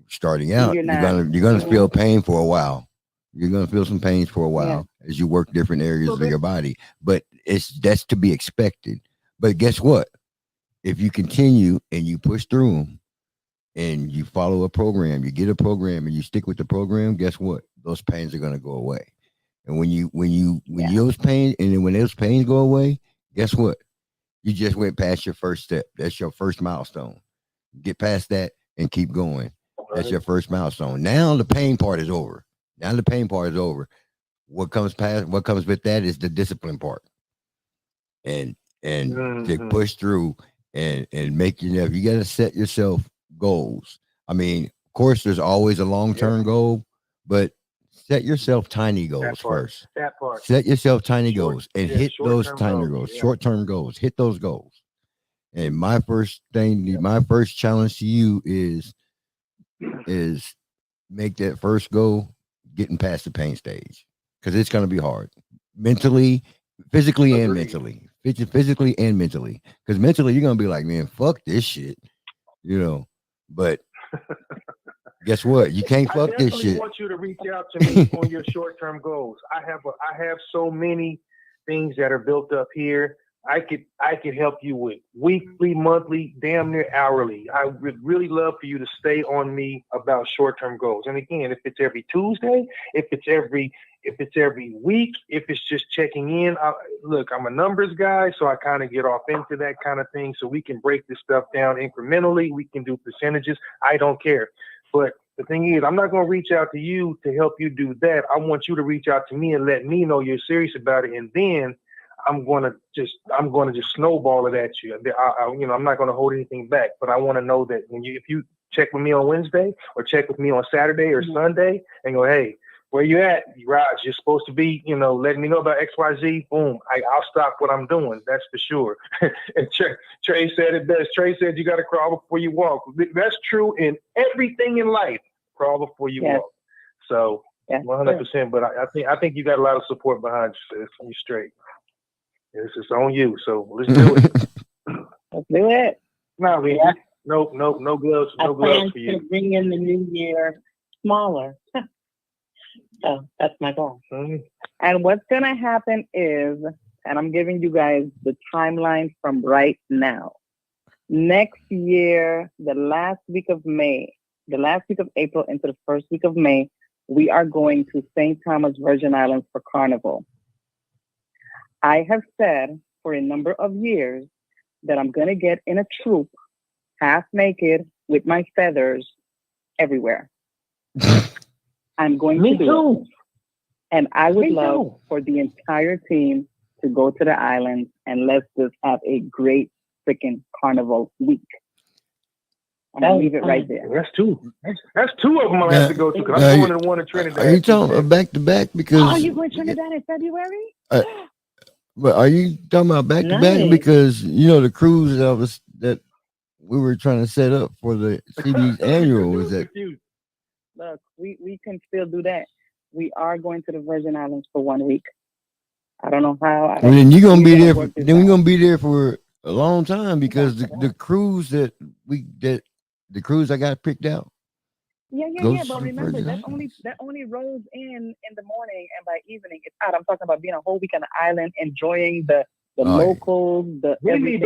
Starting out, you're gonna feel pain for a while. You're gonna feel some pains for a while as you work different areas of your body. But that's to be expected. But guess what? If you continue and you push through them, and you follow a program, you get a program, and you stick with the program, guess what? Those pains are gonna go away. And when those pains, and then when those pains go away, guess what? You just went past your first step. That's your first milestone. Get past that and keep going. That's your first milestone. Now the pain part is over. What comes with that is the discipline part. And to push through and make you got to set yourself goals. I mean, of course, there's always a long-term goal, but set yourself tiny goals first. That part. Set yourself tiny goals and hit those tiny goals, short-term goals. Hit those goals. And my first challenge to you is make that first goal getting past the pain stage, because it's going to be hard mentally, physically, and mentally. Physically and mentally, because mentally you're going to be like, man, fuck this shit, but guess what? You can't fuck this shit. I want you to reach out to me on your short-term goals. I have so many things that are built up here. I could help you with weekly, monthly, damn near hourly. I would really love for you to stay on me about short-term goals. And again, if it's every Tuesday, if it's every week, if it's just checking in, look, I'm a numbers guy, so I kind of get off into that kind of thing. So we can break this stuff down incrementally. We can do percentages. I don't care. But the thing is, I'm not going to reach out to you to help you do that. I want you to reach out to me and let me know you're serious about it. And then I'm going to just snowball it at you. I'm not going to hold anything back, but I want to know that if you check with me on Wednesday or check with me on Saturday or Sunday and go, hey, where you at? Raj, you're supposed to be, letting me know about XYZ. Boom. I'll stop what I'm doing. That's for sure. And Trey said it best. Trey said you got to crawl before you walk. That's true in everything in life. Crawl before you walk. So 100%. But I think you got a lot of support behind you. So you're straight. It's on you. So let's do it. Let's do it. No gloves. No gloves for you. To bring in the new year smaller. So that's my goal. And what's going to happen is, and I'm giving you guys the timeline from right now. Next year, the last week of April into the first week of May, we are going to St. Thomas, Virgin Islands for Carnival. I have said for a number of years that I'm going to get in a troupe, half naked, with my feathers everywhere. I'm going to do it. And I would love for the entire team to go to the islands and let's just have a great freaking carnival week. I'm going to leave it right there. That's two. That's two of them I'll have to go to because I'm going to the one in Trinidad. Are you talking about back to back? Because are you going to Trinidad in February? But are you talking about back to back? Because you know the cruise that we were trying to set up for the CB's annual was that. Look, we can still do that. We are going to the Virgin Islands for 1 week. I don't know how. Then you're gonna be there. Then we're gonna be there for a long time because the cruise the cruise I got picked out. Yeah. But remember, that only rolls in the morning, and by evening it's out. I'm talking about being a whole week on the island, enjoying the locals. Basically,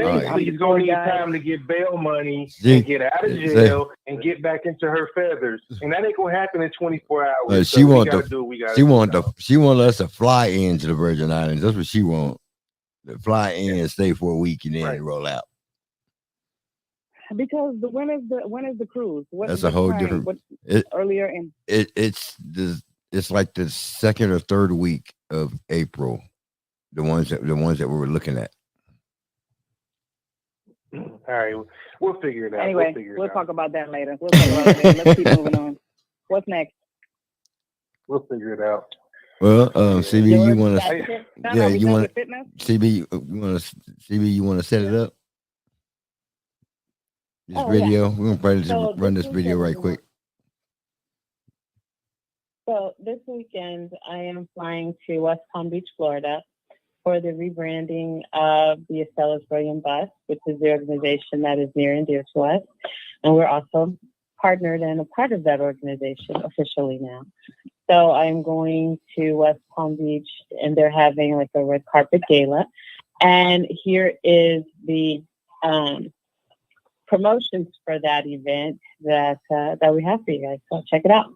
he's going to need time to get bail money and get out of jail and get back into her feathers, and that ain't gonna happen in 24 hours. She want us to fly into the Virgin Islands. That's what she want. To fly in and stay for a week and then roll out. Because when is the cruise? That's a whole different. Earlier in it's like the second or third week of April. The ones that we were looking at. All right, we'll figure it out. Anyway, we'll talk about that later. Let's keep moving on. What's next? We'll figure it out. Well, CB, you want to? Yeah, you want CB? You want to set it up? This video. We're gonna probably just run this video right quick. So this weekend, I am flying to West Palm Beach, Florida, for the rebranding of the Estella's Brilliant Bus, which is the organization that is near and dear to us. And we're also partnered and a part of that organization officially now. So I'm going to West Palm Beach, and they're having like a red carpet gala. And here is the promotions for that event that we have for you guys. So check it out.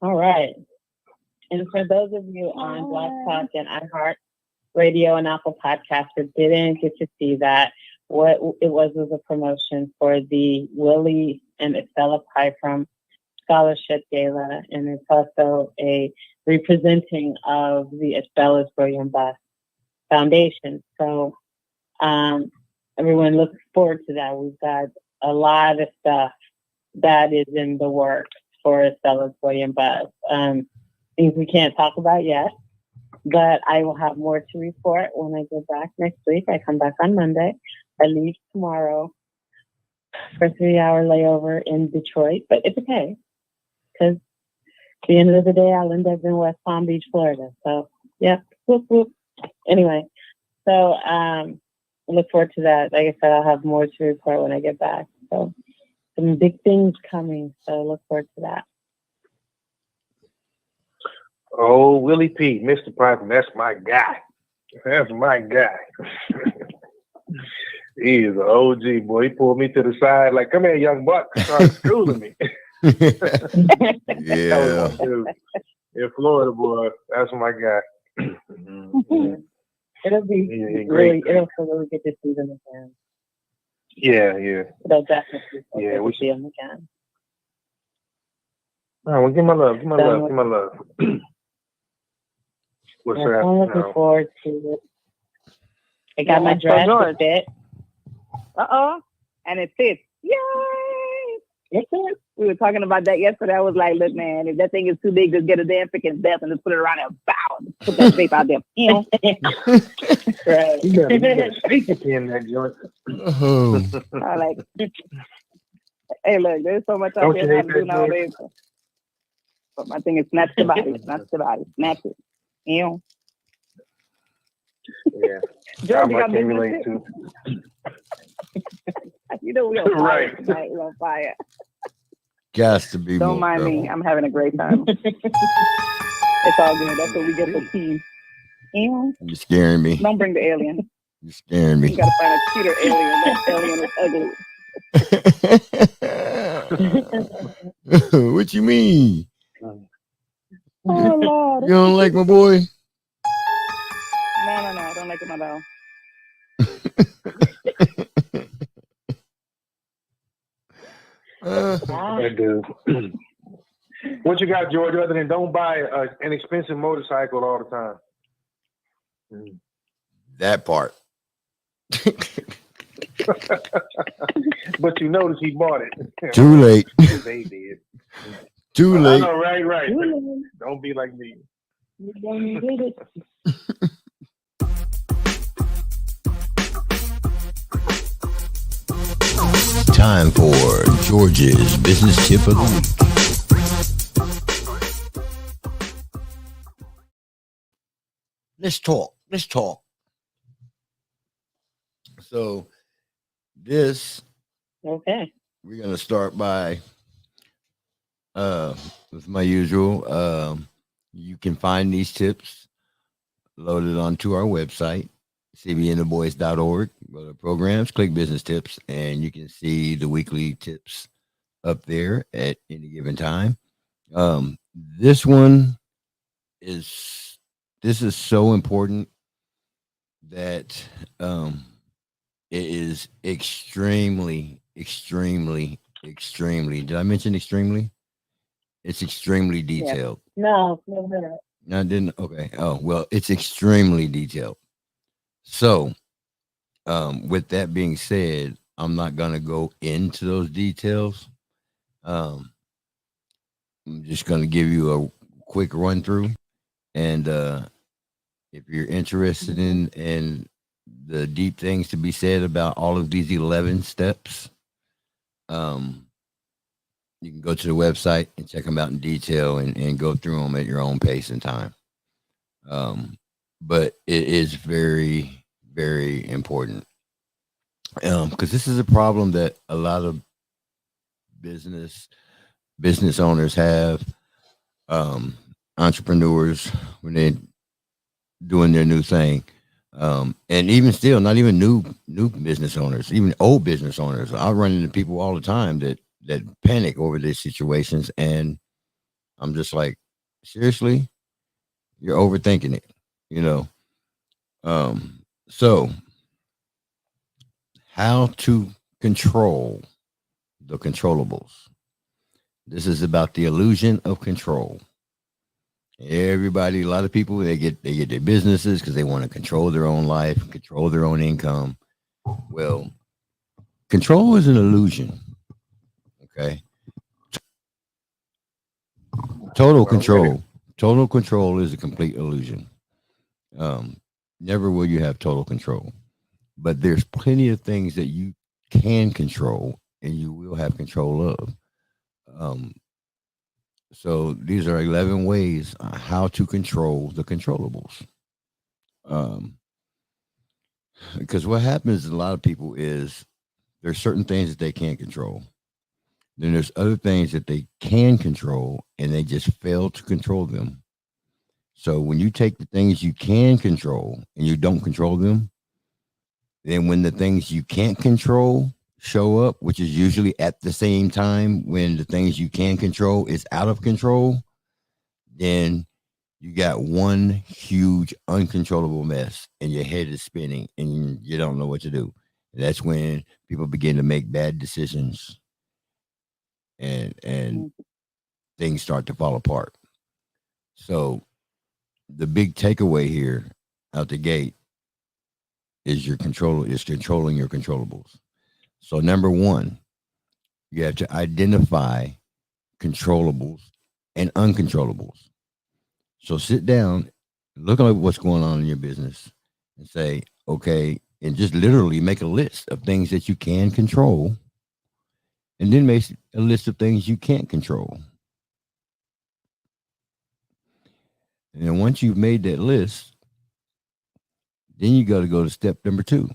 All right. And for those of you on Blog Talk and iHeart Radio and Apple Podcasts that didn't get to see that, what it was a promotion for the Willie and Estella Pyfrom Scholarship Gala, and it's also a representing of the Estella's Brilliant Bus Foundation. So everyone looks forward to that. We've got a lot of stuff that is in the works for Estella's Brilliant Bus. Things we can't talk about yet, but I will have more to report when I get back next week. I come back on Monday. I leave tomorrow for a 3-hour layover in Detroit, but it's okay because at the end of the day, I'll end up in West Palm Beach, Florida. So yeah, whoop, whoop. Anyway, so look forward to that. Like I said, I'll have more to report when I get back. So some big things coming. So look forward to that. Oh, Willie P, Mr. Python, that's my guy. That's my guy. He is an OG, boy. He pulled me to the side like, come here, young buck. Started schooling me. Yeah. Yeah, Florida boy, that's my guy. It'll be really, it'll feel really good to see them again. Yeah. It'll definitely feel Yeah, good we to see them again. Oh, well, give my love. What's Yes, that? I'm looking forward to it. I got my dress to fit. And it fits. Yay! It fits. We were talking about that yesterday. I was like, look, man, if that thing is too big, just get a damn freaking vest and just put it around there. Bow. Put that shape out there. You know? Right. You gotta speak in that joint. Oh. I like, hey, look, there's so much out there to do nowadays. But my thing is snatch the body. Snatch it. You know? Yeah. George, I can relate to. You know we're on fire tonight. We're on fire. Got to be. Don't mind me. I'm having a great time. It's all good. That's what we get for tea. You know? You're scaring me. Don't bring the alien. You're scaring me. You gotta find a cheater alien. That alien is ugly. What you mean? Oh Lord. You don't like my boy? No. I don't like him at all. I do. What you got, George, other than don't buy an expensive motorcycle all the time? That part. But you notice he bought it. Too late. They did. Too late. I know, right. Don't be like me. You done did it. Time for George's business tip of the week. Let's talk. So this, Okay. we're gonna start by with my usual. You can find these tips loaded onto our website, cbntheboys.org. Go to programs, click business tips, and you can see the weekly tips up there at any given time. This is so important that it is extremely. Did I mention extremely? It's extremely detailed. No, never. I didn't. Okay. Oh, well, it's extremely detailed. So, with that being said, I'm not going to go into those details. I'm just going to give you a quick run through. And if you're interested in the deep things to be said about all of these 11 steps, you can go to the website and check them out in detail and go through them at your own pace and time. But it is very, very important because this is a problem that a lot of business owners have, entrepreneurs, when they're doing their new thing. And even still, not even new business owners, even old business owners. I run into people all the time that panic over these situations, and I'm just like, seriously, you're overthinking it, you know. So how to control the controllables. This is about the illusion of control. Everybody, a lot of people, they get their businesses because they want to control their own life, control their own income. Well, control is an illusion. Okay. Total control is a complete illusion. Never will you have total control, but there's plenty of things that you can control and you will have control of. So these are 11 ways how to control the controllables. Because what happens to a lot of people is there's certain things that they can't control. Then there's other things that they can control and they just fail to control them. So when you take the things you can control and you don't control them, then when the things you can't control show up, which is usually at the same time when the things you can control is out of control, then you got one huge uncontrollable mess and your head is spinning and you don't know what to do. And that's when people begin to make bad decisions and things start to fall apart. So the big takeaway here out the gate is controlling your controllables. So number one, you have to identify controllables and uncontrollables. So sit down, look at what's going on in your business and say, okay, and just literally make a list of things that you can control and then make a list of things you can't control. And then once you've made that list, then you got to go to step number 2,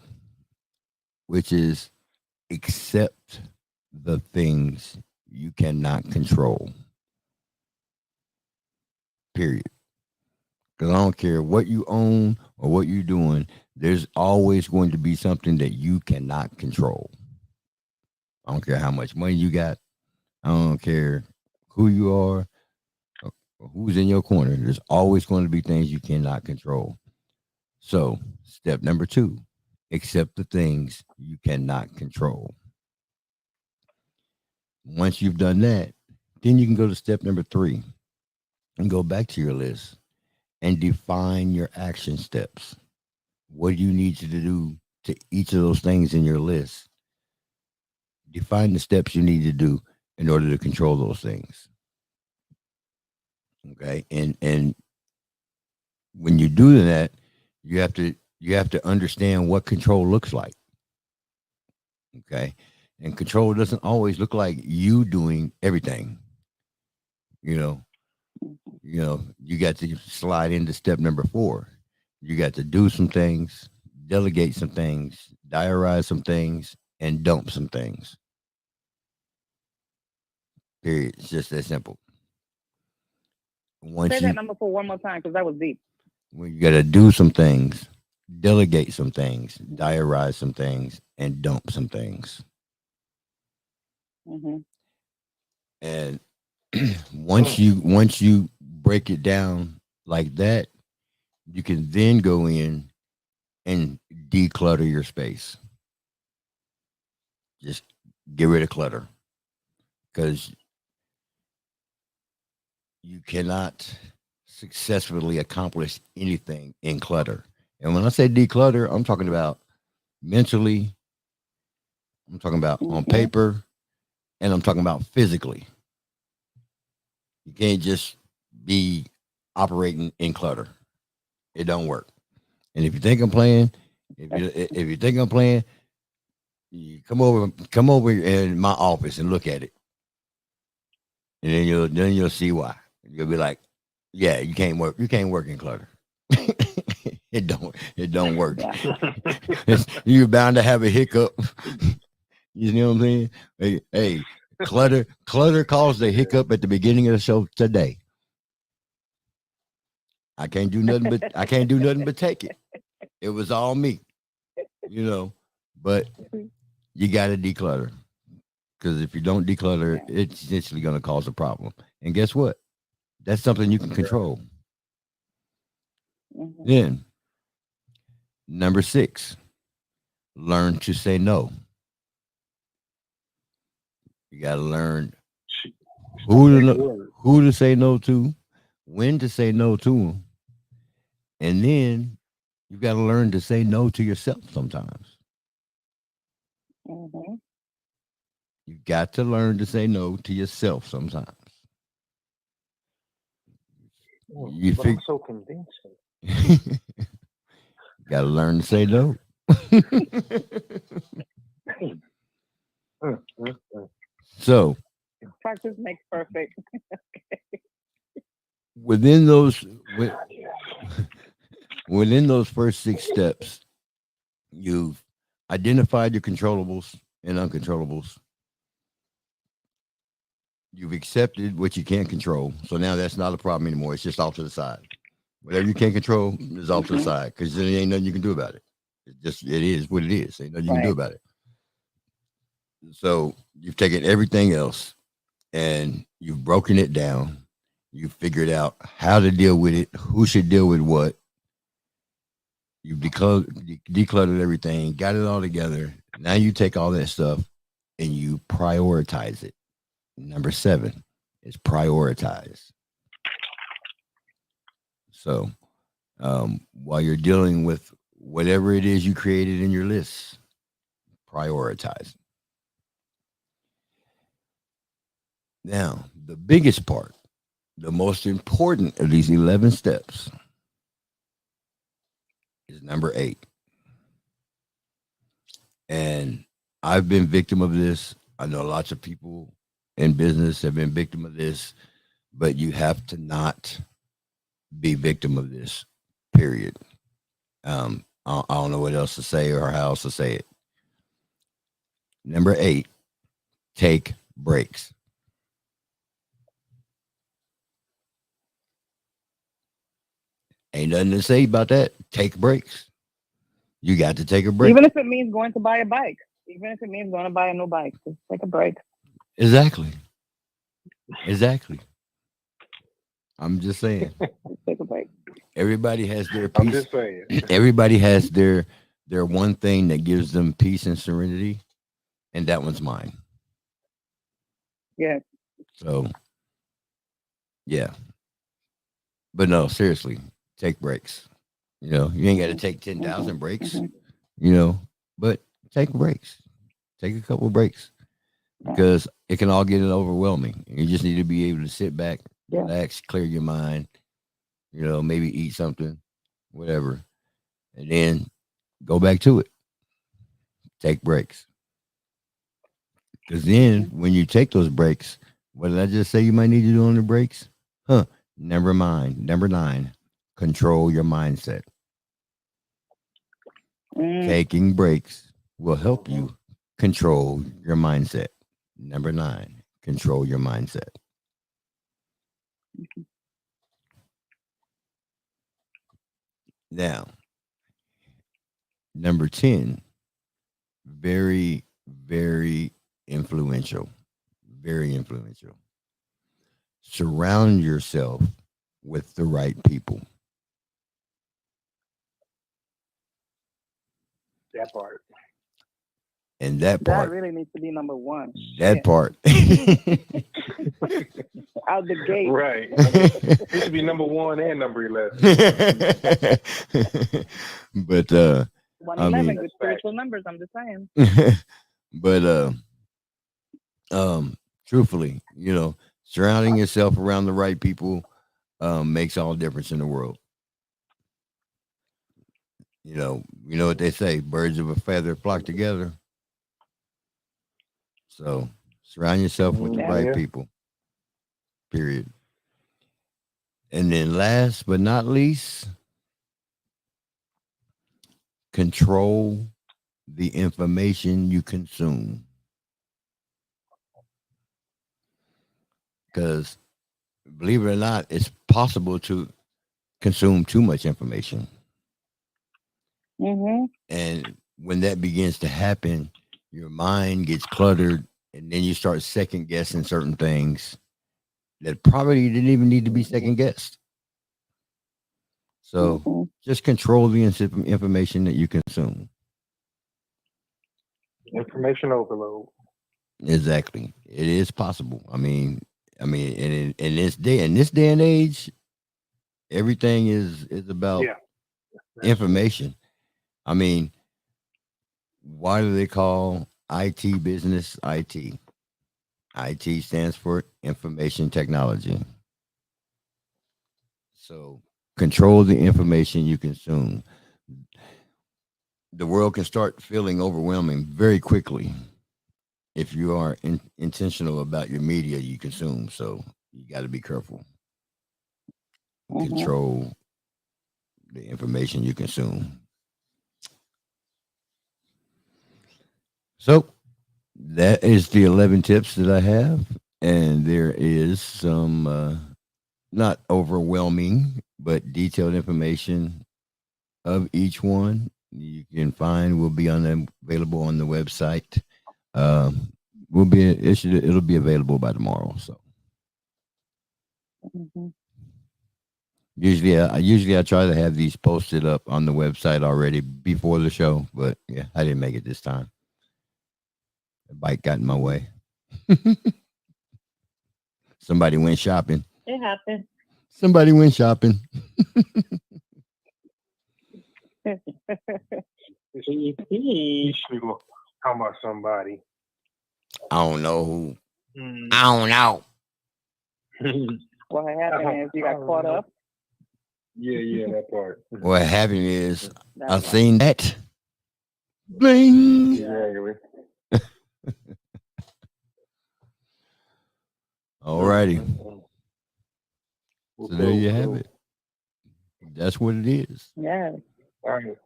which is accept the things you cannot control. Period. Because I don't care what you own or what you're doing, there's always going to be something that you cannot control. I don't care how much money you got. I don't care who you are or who's in your corner. There's always going to be things you cannot control. So, step number 2, accept the things you cannot control. Once you've done that, then you can go to step number 3 and go back to your list and define your action steps. What do you need to do to each of those things in your list? Define the steps you need to do in order to control those things. Okay, and when you do that, you have to understand what control looks like. Okay, and control doesn't always look like you doing everything. You know, you got to slide into step number 4. You got to do some things, delegate some things, diarize some things, and dump some things. Period. It's just that simple. Say that number 4 one more time, because that was deep. Well, you got to do some things, delegate some things, diarize some things, and dump some things. Mm-hmm. And once you break it down like that, you can then go in and declutter your space. Just get rid of clutter, because you cannot successfully accomplish anything in clutter. And when I say declutter, I'm talking about mentally, I'm talking about on paper, and I'm talking about physically. You can't just be operating in clutter. It don't work. And if you think I'm playing, if you think I'm playing, you come over in my office and look at it, and then you'll see why. You'll be like, yeah, you can't work in clutter. It don't work. You're bound to have a hiccup. You know what I'm saying? Hey, clutter caused a hiccup at the beginning of the show today. I can't do nothing but take it. It was all me, but you got to declutter, because if you don't declutter, it's essentially going to cause a problem. And guess what? That's something you can control. Mm-hmm. Then, number 6, learn to say no. You got to learn who to say no to, when to say no to them. And then you got to learn to say no to yourself sometimes. Mm-hmm. You got to learn to say no to yourself sometimes. I'm so convincing. You got to learn to say no. So, practice makes perfect. within those first 6 steps, you've identified your controllables and uncontrollables. You've accepted what you can't control. So now that's not a problem anymore. It's just off to the side. Whatever you can't control is off to the side, because there ain't nothing you can do about it. It is what it is. Ain't nothing you can do about it. So you've taken everything else and you've broken it down. You figured out how to deal with it, who should deal with what. You've decluttered everything, got it all together. Now you take all that stuff and you prioritize it. Number 7 is prioritize. So while you're dealing with whatever it is you created in your list, prioritize. Now, the biggest part, the most important of these 11 steps is number 8. And I've been victim of this. I know lots of people in business have been victim of this, but you have to not be victim of this, period. I don't know what else to say or how else to say it. Number 8, take breaks. Ain't nothing to say about that. Take breaks. You got to take a break. Even if it means going to buy a bike. Even if it means going to buy a new bike. Just take a break. Exactly. I'm just saying. Take a break. Everybody has their peace. I'm just saying. Everybody has their one thing that gives them peace and serenity, and that one's mine. Yeah. So, yeah. But no, seriously, take breaks. You know, you ain't got to take 10,000 breaks, you know, but take breaks. Take a couple of breaks because it can all get overwhelming. You just need to be able to sit back, relax, clear your mind, you know, maybe eat something, whatever, and then go back to it. Take breaks. Because then when you take those breaks, what did I just say you might need to do on the breaks? Never mind. Number 9, control your mindset. Taking breaks will help you control your mindset. Number 9, control your mindset. Now, number 10, very, very influential. Very influential. Surround yourself with the right people. That part. And that part. That really needs to be number 1. That part. Out the gate. Right. It should be number 1 and number 11. But 111, good spiritual numbers, I'm just saying. But truthfully, you know, surrounding yourself around the right people makes all the difference in the world. You know what they say, birds of a feather flock together. So surround yourself with the right people, period. And then last but not least, control the information you consume. Because believe it or not, it's possible to consume too much information. And when that begins to happen, your mind gets cluttered, and then you start second guessing certain things that probably didn't even need to be second guessed. So just control the information that you consume. Information overload. Exactly. It is possible. I mean, in this day and age, everything is about information. I mean, why do they call IT business IT? IT stands for information technology. So control the information you consume. The world can start feeling overwhelming very quickly if you are intentional about your media you consume. So you got to be careful. Control the information you consume. So that is the 11 tips that I have. And there is some not overwhelming, but detailed information of each one you can find will be available on the website, It'll be available by tomorrow. So usually I try to have these posted up on the website already before the show, but yeah, I didn't make it this time. The bike got in my way. Somebody went shopping. It happened. Somebody went shopping. You sure talking about somebody? I don't know who. I don't know. What happened is you got caught up. Yeah, that part. What happened is I seen that. Bling. Exactly. Alrighty. So there you have it. That's what it is. Yeah. All right.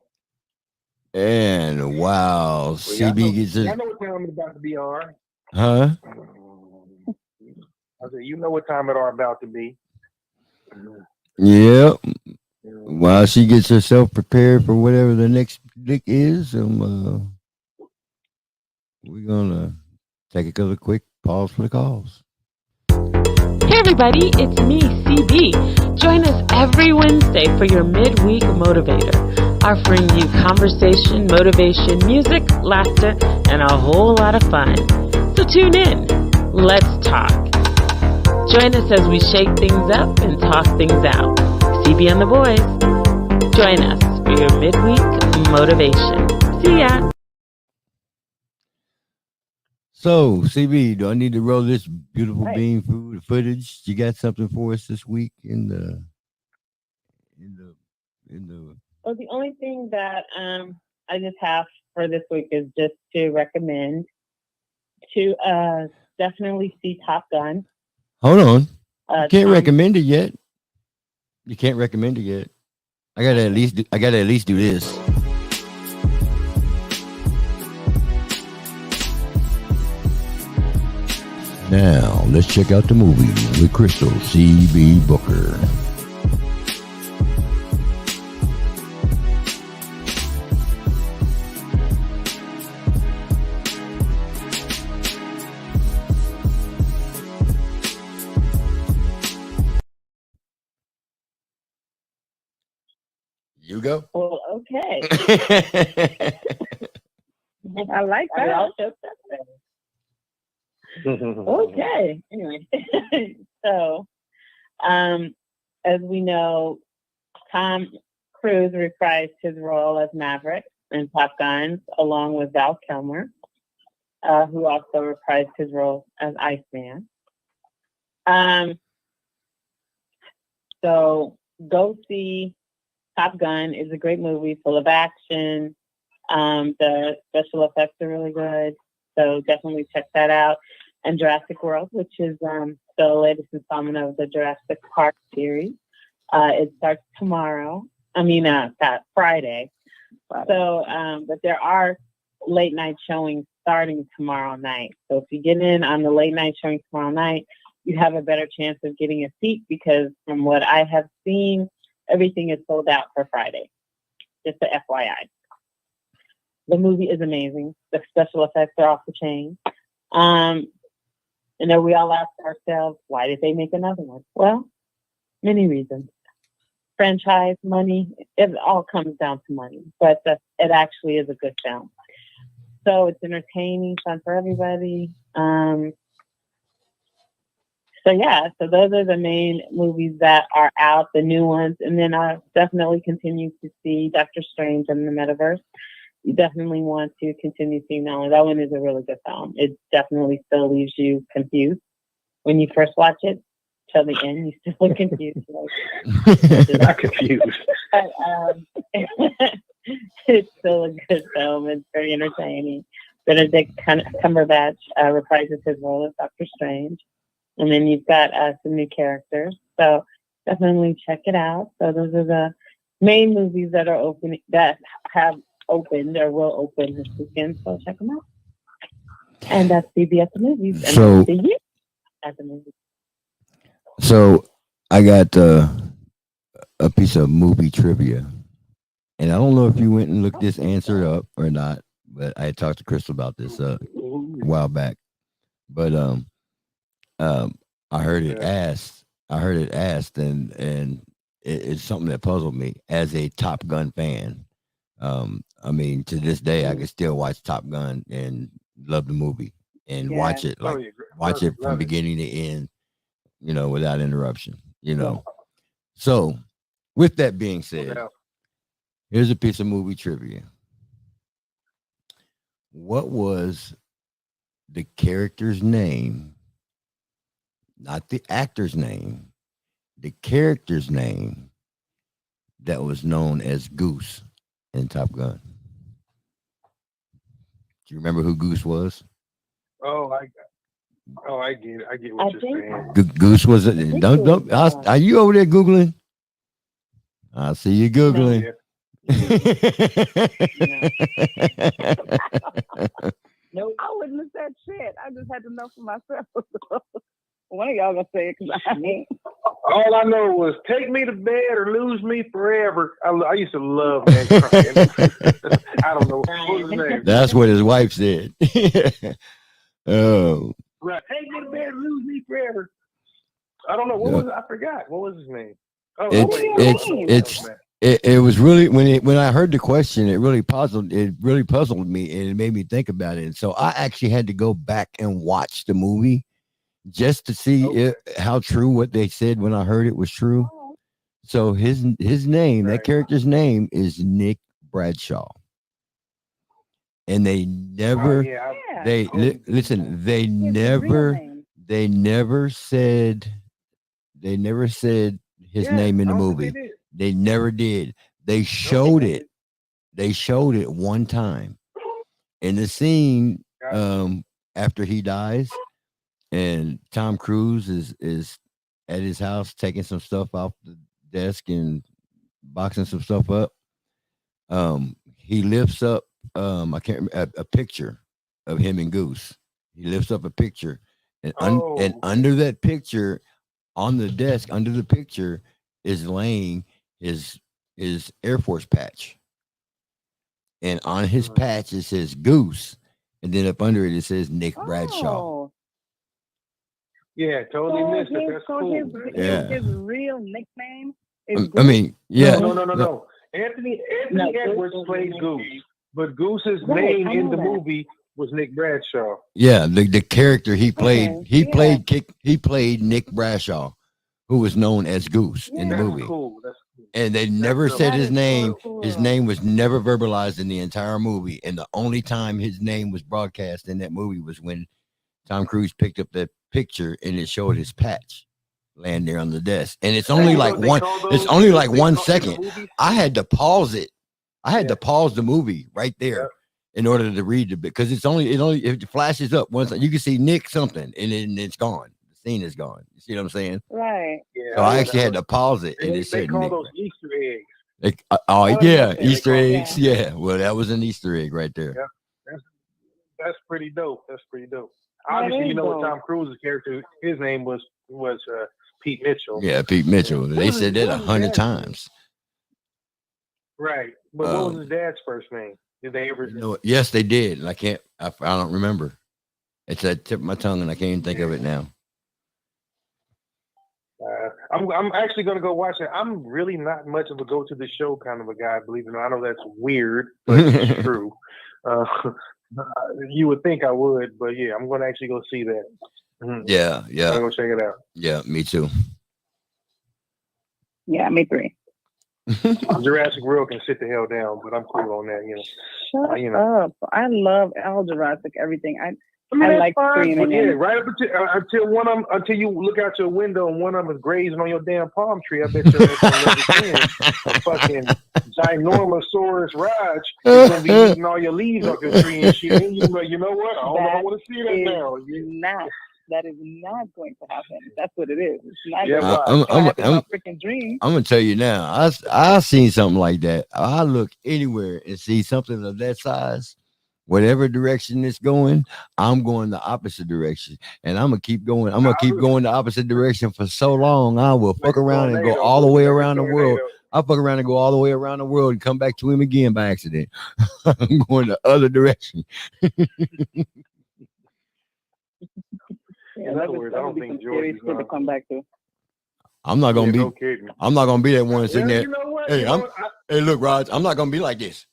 And wow, Well, CB gets it. I know what time it's about to be, R. Huh? I said, you know what time it are about to be. Yep. While she gets herself prepared for whatever the next lick is, we're gonna take a quick pause for the calls. Hey everybody, it's me, CB. Join us every Wednesday for your Midweek Motivator, offering you conversation, motivation, music, laughter, and a whole lot of fun. So tune in. Let's talk. Join us as we shake things up and talk things out. CB and the boys. Join us for your Midweek Motivation. See ya. So, CB, do I need to roll this beautiful bean food footage? You got something for us this week in the Well, the only thing that I just have for this week is just to recommend to definitely see Top Gun. Hold on. You can't recommend it yet. You can't recommend it yet. I gotta at least do this. Now, let's check out the movie with Crystal C.B. Booker. You go. Well, okay. I like that. Okay. Anyway, so as we know, Tom Cruise reprised his role as Maverick in Top Gun, along with Val Kilmer, who also reprised his role as Iceman. So go see Top Gun. Is a great movie, full of action. The special effects are really good, so definitely check that out. And Jurassic World, which is the latest installment of the Jurassic Park series. It starts tomorrow. Friday. So, but there are late night showings starting tomorrow night. So if you get in on the late night showing tomorrow night, you have a better chance of getting a seat because from what I have seen, everything is sold out for Friday. Just a FYI. The movie is amazing. The special effects are off the chain. And then we all ask ourselves, why did they make another one? Well, many reasons. Franchise, money, it all comes down to money. But it actually is a good film. So it's entertaining, fun for everybody. So those are the main movies that are out, the new ones. And then I definitely continue to see Doctor Strange in the Metaverse. You definitely want to continue seeing that one. That one is a really good film. It definitely still leaves you confused. When you first watch it, till the end, you still look confused. Not confused. But, it's still a good film. It's very entertaining. Benedict Cumberbatch reprises his role as Doctor Strange. And then you've got some new characters. So definitely check it out. So those are the main movies that are open, that have opened or will open this weekend. So check them out. And that's CB at the movies. And So, see you at the movies. So I got a piece of movie trivia. And I don't know if you went and looked this answer up or not, but I had talked to Crystal about this. while back, but I heard it asked. And it's something that puzzled me as a Top Gun fan. I mean, to this day, I can still watch Top Gun and love the movie and watch it watch it from beginning to end, without interruption. So, with that being said, here's a piece of movie trivia. What was the character's name, not the actor's name, the character's name that was known as Goose in Top Gun? Do you remember who Goose was? I get it. I get what you're saying. Goose was it? Don't. Are you over there Googling? I see you Googling. No, I wouldn't have said shit. I just had to know for myself. One of y'all gonna say it because I ain't. All I know was take me to bed or lose me forever. I used to love that. I don't know what was his name. That's what his wife said. Oh. Right. Take me to bed or lose me forever. I don't know. What was it? I forgot. What was his name? It was really when I heard the question, it really puzzled me, and it made me think about it. And so I actually had to go back and watch the movie just to see how true what they said when I heard it was true. So his name, that character's name, is Nick Bradshaw, and they never they never said his name in the movie. They never did. They showed it. They showed it one time in the scene after he dies, and Tom Cruise is at his house taking some stuff off the desk and boxing some stuff up. He lifts up a picture of him and Goose. He lifts up a picture, and under that picture, on the desk under the picture, is laying his Air Force patch, and on his patch it says Goose, and then up under it says Nick Bradshaw. Yeah, totally missed it. That's cool. His real nickname is I mean, yeah. No. Anthony Edwards played Goose, but Goose's name in the movie was Nick Bradshaw. Yeah, the character he played, he played Nick Bradshaw, who was known as Goose in the movie. Cool. That's cool. And they never said his name. His name was never verbalized in the entire movie. And the only time his name was broadcast in that movie was when Tom Cruise picked up that picture and it showed his patch laying there on the desk. And it's only like one. It's only like 1 second. I had to pause it. I had to pause the movie right there in order to read the bit, because it flashes up once. You can see Nick something, and then it's gone. Scene is gone. You see what I'm saying? Right. Yeah, so I actually had to pause it, and it said call Nick. Those Easter eggs. Easter eggs. Yeah, well, that was an Easter egg right there. Yeah, that's pretty dope. Obviously, you know what Tom Cruise's character, his name was Pete Mitchell. Yeah, Pete Mitchell. They said that 100 times. Right, but what was his dad's first name? Did they ever? Yes, they did. And I don't remember. It's at the tip of my tongue, and I can't even think of it now. I'm actually going to go watch it. I'm really not much of a go to the show kind of a guy, believe it or not. I know that's weird, but it's true. You would think I would, but yeah, I'm going to actually go see that. Mm-hmm. Yeah. I'm going to check it out. Yeah, me too. Yeah, me too. Jurassic World can sit the hell down, but I'm cool on that. Shut up! I love all Jurassic everything. I like screaming. Yeah, right up until you look out your window and one of them is grazing on your damn palm tree. I bet you're fucking ginormosaurus Raj is gonna be eating all your leaves off your tree and shit. And you know what? I don't want to see that now. That is not going to happen. That's what it is. It's not I'm a freaking dream. I'm gonna tell you now. I seen something like that. I look anywhere and see something of that size. Whatever direction it's going, I'm going the opposite direction, and I'm gonna keep going. I'm gonna keep going the opposite direction for so long. I will fuck around and go all the way around the world. I'll fuck around and go all the way around the world and come back to him again by accident. I'm going the other direction. In other words, I don't think George is going to come back to. I'm not gonna be. No kidding. I'm not gonna be that one sitting there. You know what? Hey, hey, look, Raj. I'm not gonna be like this.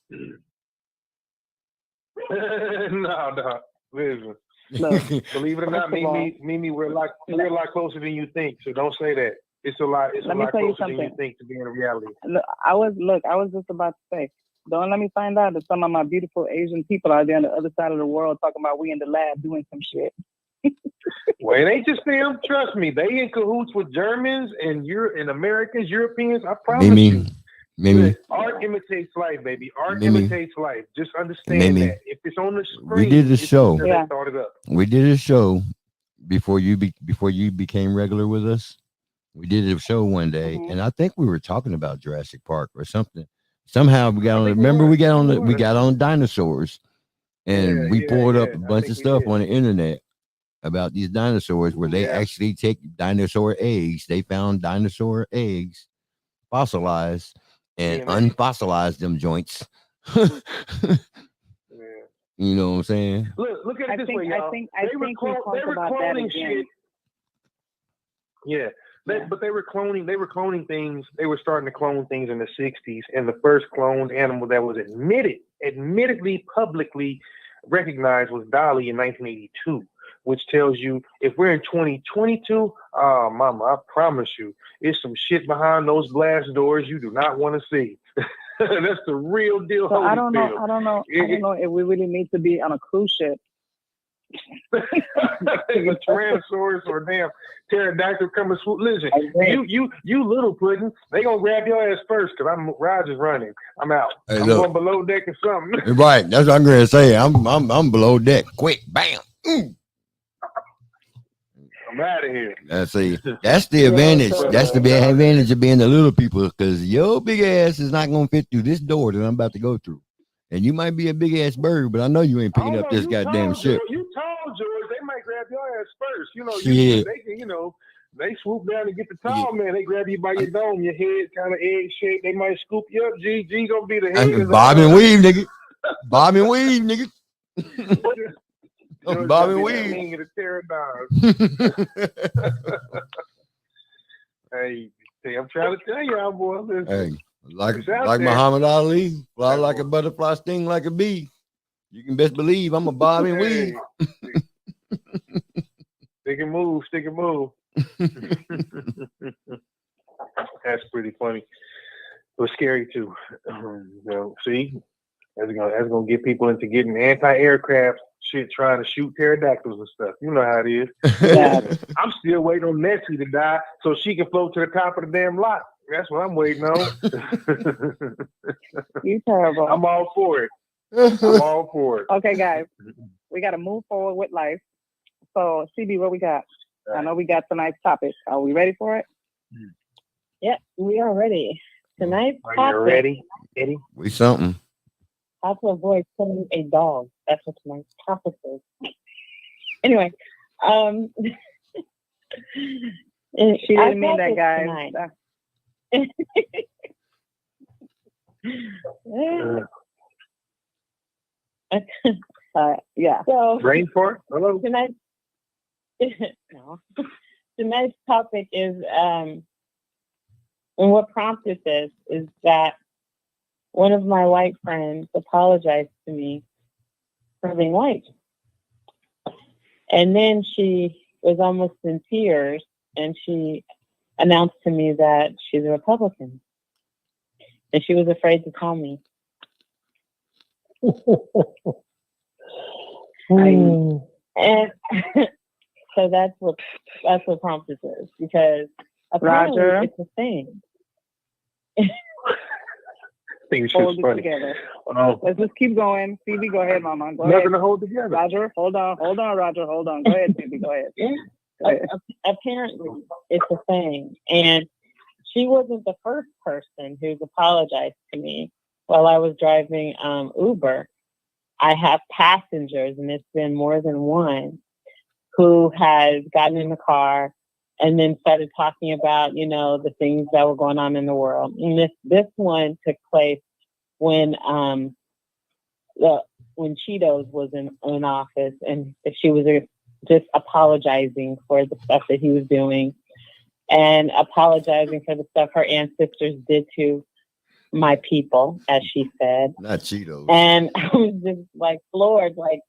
No. Listen. No. Believe it or not, Mimi, we're a lot closer than you think. So don't say that. It's a lot closer than you think to being a reality. Look, I was just about to say, don't let me find out that some of my beautiful Asian people are there on the other side of the world talking about we in the lab doing some shit. Well, it ain't just them. Trust me, they in cahoots with Germans and Americans, Europeans. I promise you. Mimi. Art imitates life, baby. Art imitates life. Just understand that. If it's on the screen, we did a show. Started up. We did a show before you became regular with us. We did a show one day, and I think we were talking about Jurassic Park or something. Somehow we got on. Remember, we got on dinosaurs, and we pulled up a bunch of stuff on the internet about these dinosaurs where they actually take dinosaur eggs. They found dinosaur eggs fossilized and unfossilized them joints. You know what I'm saying? Look at it this way, y'all. I think we talked about that again. Shit. Yeah. But they were cloning things. They were starting to clone things in the 60s, and the first cloned animal that was admittedly publicly recognized was Dolly in 1982. Which tells you if we're in 2022, mama, I promise you, it's some shit behind those glass doors you do not want to see. That's the real deal. So I don't know if we really need to be on a cruise ship. A Tyrannosaurus or a damn pterodactyl coming swoop. Listen, you little pudding, they gonna grab your ass first because Roger's running. I'm out. I'm going below deck or something. Right, that's what I'm gonna say. I'm below deck. Quick, bam. I'm out of here. That's the advantage. That's the advantage of being the little people, because your big ass is not gonna fit through this door that I'm about to go through. And you might be a big ass bird, but I know you ain't picking up this goddamn ship. You tall, George. They might grab your ass first. They swoop down and get the tall man. They grab you by your dome, your head kind of egg shaped. They might scoop you up. G gonna be the head. Bob and weave, nigga. Bob and weave, nigga. Bob and weave. King of the pterodactyl. Hey, I'm trying to tell y'all, boy. Listen. Hey, like Muhammad Ali, fly like a butterfly, sting like a bee. You can best believe I'm a Bob and weave. Stick and move. That's pretty funny. It was scary too. See, that's gonna get people into getting anti-aircraft shit, trying to shoot pterodactyls and stuff. You know how it is. Yeah. I'm still waiting on Nessie to die so she can float to the top of the damn lot. That's what I'm waiting on. You terrible. I'm all for it. Okay, guys, we got to move forward with life. So, CB, what we got? Right. I know we got tonight's topic. Are we ready for it? Yeah, we are ready. Tonight's topic. Are you ready, Eddie? We something. How to avoid killing a dog. That's what tonight's topic is. Anyway, she didn't mean that, guys. Yeah. So rainforest. Hello. Tonight's topic is, and what prompted this is that one of my white friends apologized to me for being white, and then she was almost in tears, and she announced to me that she's a Republican, and she was afraid to tell me. And so that's what prompted this, because apparently Roger, it's a thing. Things hold it funny. Together. Let's just keep going. Phoebe, go ahead, Mama. Go Nothing ahead. to hold together. Roger, hold on, Roger, hold on. Go ahead, Phoebe, go ahead. Apparently, it's a thing. And she wasn't the first person who's apologized to me while I was driving Uber. I have passengers, and it's been more than one, who has gotten in the car and then started talking about, the things that were going on in the world. And this one took place when Cheetos was in office, and she was just apologizing for the stuff that he was doing and apologizing for the stuff her ancestors did to my people, as she said. Not Cheetos. And I was just like floored, like,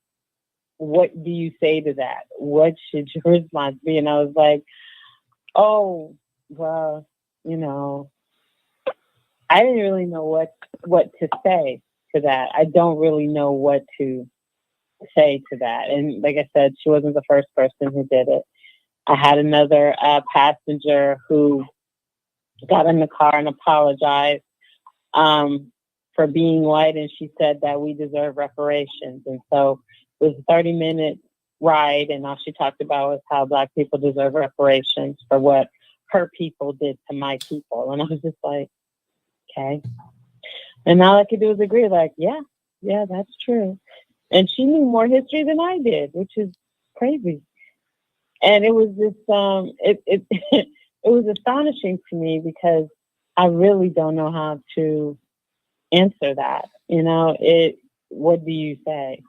what do you say to that? What should your response be? And I was like, oh, well, you know, I didn't really know what to say to that. I don't really know what to say to that. And like I said, she wasn't the first person who did it. I had another passenger who got in the car and apologized for being white, and she said that we deserve reparations. And so it was a 30-minute ride, and all she talked about was how Black people deserve reparations for what her people did to my people. And I was just like, okay. And all I could do was agree, like, yeah, that's true. And she knew more history than I did, which is crazy. And it was just, it was astonishing to me because I really don't know how to answer that. You know, what do you say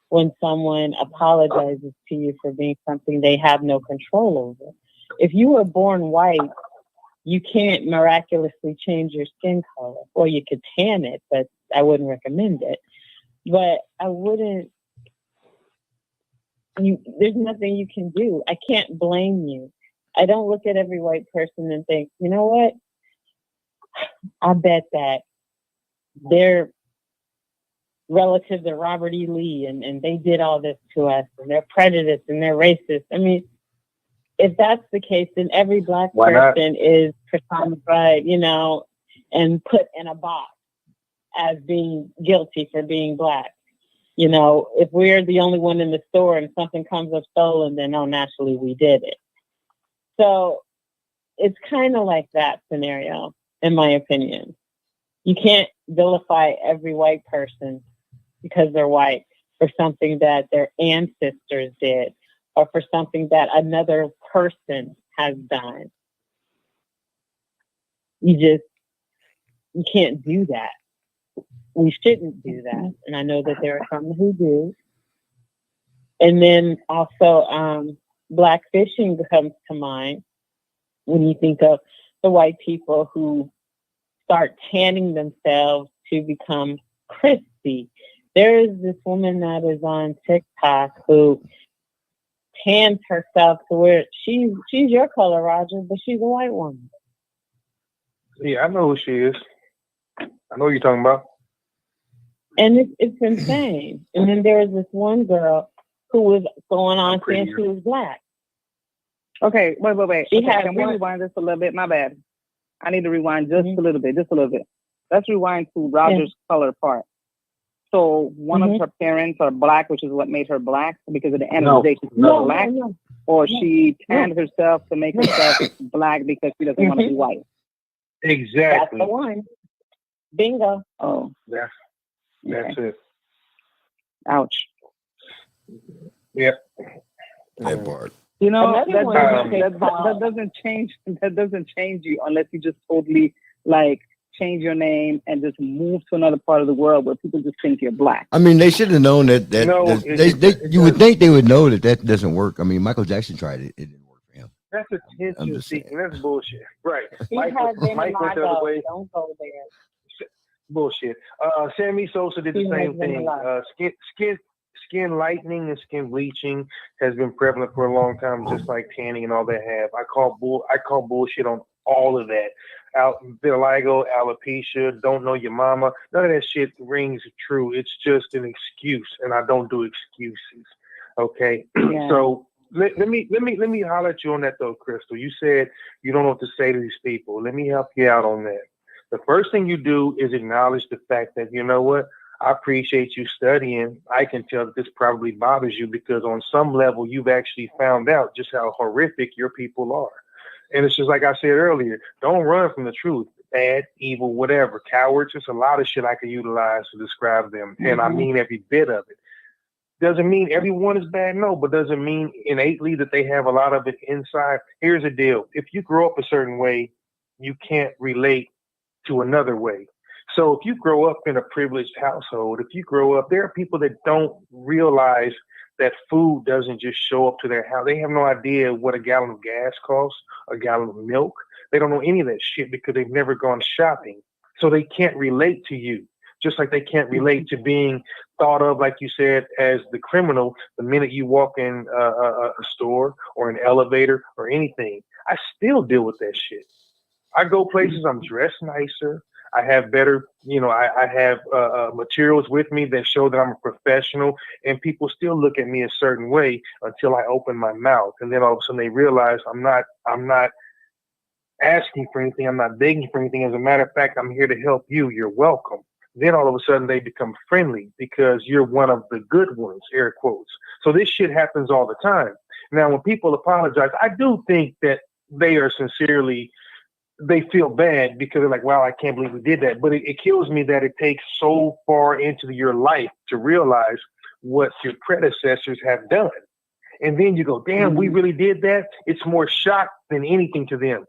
when someone apologizes to you for being something they have no control over? If you were born white, you can't miraculously change your skin color. Or you could tan it, but I wouldn't recommend it. But I wouldn't, there's nothing you can do. I can't blame you. I don't look at every white person and think, you know what? I bet that they're relative to Robert E. Lee and they did all this to us and they're prejudiced and they're racist. I mean, if that's the case, then every Black person is personified, you know, and put in a box as being guilty for being Black. You know, if we're the only one in the store and something comes up stolen, then naturally we did it. So it's kind of like that scenario, in my opinion. You can't vilify every white person because they're white for something that their ancestors did or for something that another person has done. You can't do that. We shouldn't do that. And I know that there are some who do. And then also Black fishing comes to mind when you think of the white people who start tanning themselves to become crispy. There is this woman that is on TikTok who tans herself to where she's your color, Roger, but she's a white woman. Yeah, I know who she is. I know what you're talking about. And it's insane. And then there was this one girl who was going on saying she was Black. Okay, wait. Can we rewind this a little bit? My bad. I need to rewind just a little bit. Let's rewind to Roger's color part. So one of her parents are Black, which is what made her Black, because at the end of the day, she's not Black. Or she tanned herself to make herself Black because she doesn't want to be white. Exactly. That's the one. Bingo. Oh. That's it. Ouch. Yep. That part. You know, that doesn't change. That doesn't change you unless you just totally like change your name and just move to another part of the world where people just think you're Black. I mean, they should have known that. You would think they would know that doesn't work. I mean, Michael Jackson tried it; it didn't work for him. That's attention seeking. That's bullshit. Right. Mike went the other way. Don't go there. Bullshit. Sammy Sosa did the same thing. Skin lightening and skin bleaching has been prevalent for a long time, just like tanning and all that have. I call bullshit on all of that. Vitiligo, alopecia, don't know your mama. None of that shit rings true. It's just an excuse, and I don't do excuses. Okay, yeah. So let me holler at you on that though, Crystal. You said you don't know what to say to these people. Let me help you out on that. The first thing you do is acknowledge the fact that, you know what, I appreciate you studying. I can tell that this probably bothers you because on some level you've actually found out just how horrific your people are. And it's just like I said earlier, don't run from the truth. Bad, evil, whatever. Cowards, there's a lot of shit I can utilize to describe them. And I mean every bit of it. Doesn't mean everyone is bad, no, but doesn't mean innately that they have a lot of it inside. Here's the deal. If you grow up a certain way, you can't relate to another way. So if you grow up in a privileged household, if you grow up, there are people that don't realize that food doesn't just show up to their house. They have no idea what a gallon of gas costs, a gallon of milk. They don't know any of that shit because they've never gone shopping. So they can't relate to you, just like they can't relate to being thought of, like you said, as the criminal the minute you walk in a store or an elevator or anything. I still deal with that shit. I go places, I'm dressed nicer. I have better, I have materials with me that show that I'm a professional, and people still look at me a certain way until I open my mouth. And then all of a sudden they realize I'm not asking for anything. I'm not begging for anything. As a matter of fact, I'm here to help you. You're welcome. Then all of a sudden they become friendly because you're one of the good ones, air quotes. So this shit happens all the time. Now, when people apologize, I do think that they are sincerely, they feel bad because they're like, wow, I can't believe we did that. But it kills me that it takes so far into your life to realize what your predecessors have done. And then you go, damn, we really did that. It's more shock than anything to them.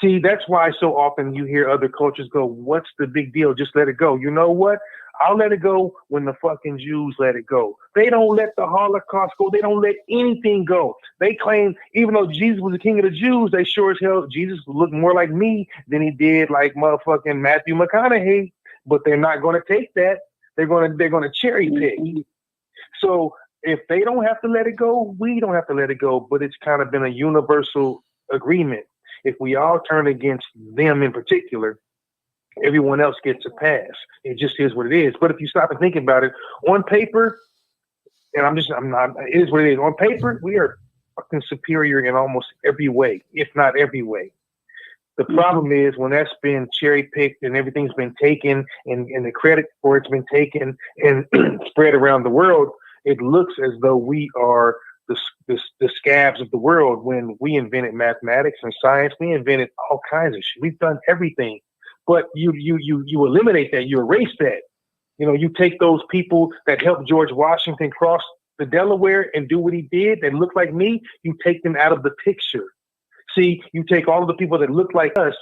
See, that's why so often you hear other cultures go, what's the big deal? Just let it go. You know what? I'll let it go when the fucking Jews let it go. They don't let the Holocaust go. They don't let anything go. They claim, even though Jesus was the king of the Jews, they sure as hell, Jesus looked more like me than he did like motherfucking Matthew McConaughey. But they're not going to take that. They're going to cherry pick. So if they don't have to let it go, we don't have to let it go. But it's kind of been a universal agreement. If we all turn against them in particular, everyone else gets a pass. It just is what it is. But if you stop and think about it, on paper, and it is what it is. On paper, we are fucking superior in almost every way, if not every way. The problem is when that's been cherry picked and everything's been taken and the credit for it's been taken and spread around the world, it looks as though we are the scabs of the world. When we invented mathematics and science, we invented all kinds of shit. We've done everything. But you eliminate that, you erase that. You take those people that helped George Washington cross the Delaware and do what he did that look like me, you take them out of the picture. See, you take all of the people that look like us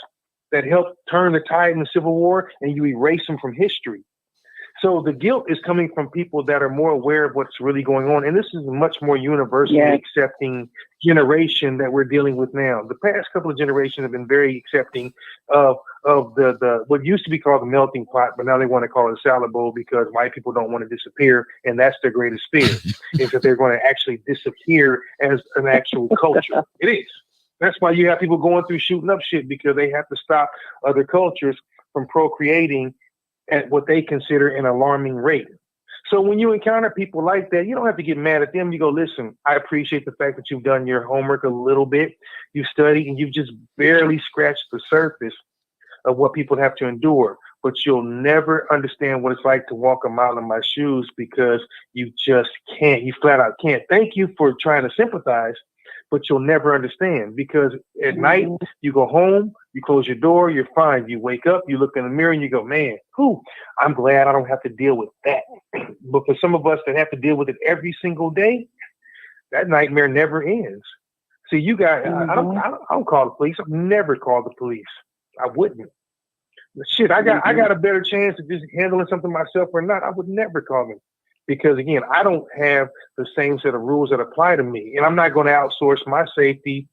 that helped turn the tide in the Civil War and you erase them from history. So the guilt is coming from people that are more aware of what's really going on. And this is a much more universally accepting generation that we're dealing with now. The past couple of generations have been very accepting of the what used to be called the melting pot, but now they want to call it a salad bowl because white people don't want to disappear. And that's their greatest fear, is that they're going to actually disappear as an actual culture. It is. That's why you have people going through shooting up shit, because they have to stop other cultures from procreating at what they consider an alarming rate. So when you encounter people like that, you don't have to get mad at them. You go, listen, I appreciate the fact that you've done your homework a little bit. You've studied and you've just barely scratched the surface of what people have to endure. But you'll never understand what it's like to walk a mile in my shoes, because you just can't. You flat out can't. Thank you for trying to sympathize, but you'll never understand, because at night you go home, you close your door, you're fine. You wake up, you look in the mirror and you go, man, I'm glad I don't have to deal with that. But for some of us that have to deal with it every single day, that nightmare never ends. See, you guys, I don't call the police. I've never called the police. I wouldn't. Shit, I got a better chance of just handling something myself or not. I would never call them. Because again, I don't have the same set of rules that apply to me. And I'm not going to outsource my safety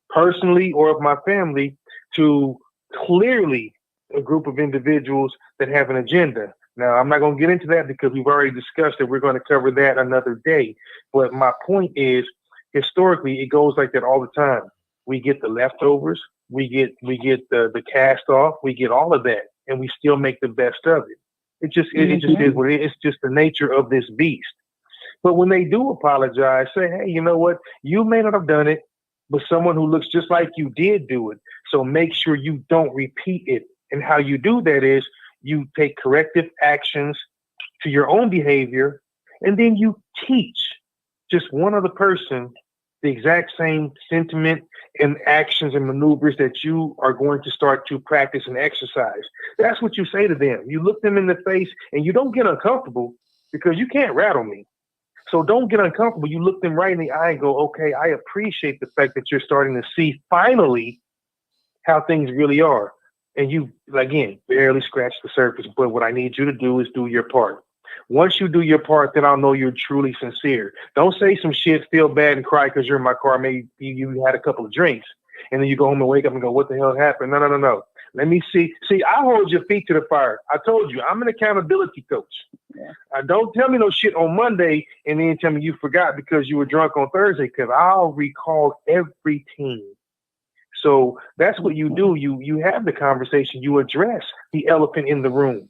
personally or of my family to clearly a group of individuals that have an agenda. Now, I'm not going to get into that because we've already discussed that. We're going to cover that another day. But my point is, historically, it goes like that all the time. We get the leftovers, we get the cast off, we get all of that, and we still make the best of it. It just is what it is. It's just the nature of this beast. But when they do apologize, say, hey, you know what? You may not have done it, but someone who looks just like you did do it. So make sure you don't repeat it. And how you do that is you take corrective actions to your own behavior, and then you teach just one other person the exact same sentiment and actions and maneuvers that you are going to start to practice and exercise. That's what you say to them. You look them in the face and you don't get uncomfortable, because you can't rattle me. So don't get uncomfortable. You look them right in the eye and go, okay, I appreciate the fact that you're starting to see finally how things really are. And you, again, barely scratched the surface. But what I need you to do is do your part. Once you do your part, then I'll know you're truly sincere. Don't say some shit, feel bad, and cry because you're in my car. Maybe you had a couple of drinks, and then you go home and wake up and go, what the hell happened? No. Let me see. See, I hold your feet to the fire. I told you, I'm an accountability coach. Yeah. Don't tell me no shit on Monday and then tell me you forgot because you were drunk on Thursday, because I'll recall everything. So that's what you do. You have the conversation. You address the elephant in the room.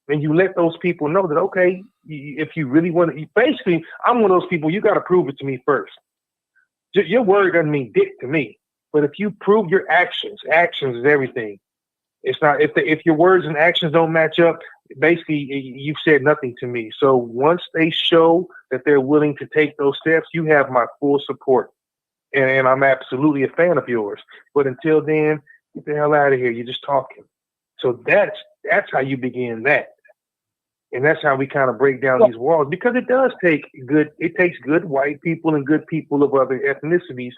And you let those people know that, okay, if you really want to, basically, I'm one of those people, you got to prove it to me first. Your word doesn't mean dick to me. But if you prove your actions is everything. It's not, if your words and actions don't match up, basically, you've said nothing to me. So once they show that they're willing to take those steps, you have my full support. And I'm absolutely a fan of yours. But until then, get the hell out of here. You're just talking. So that's how you begin that. And that's how we kind of break down these walls, because it takes good white people and good people of other ethnicities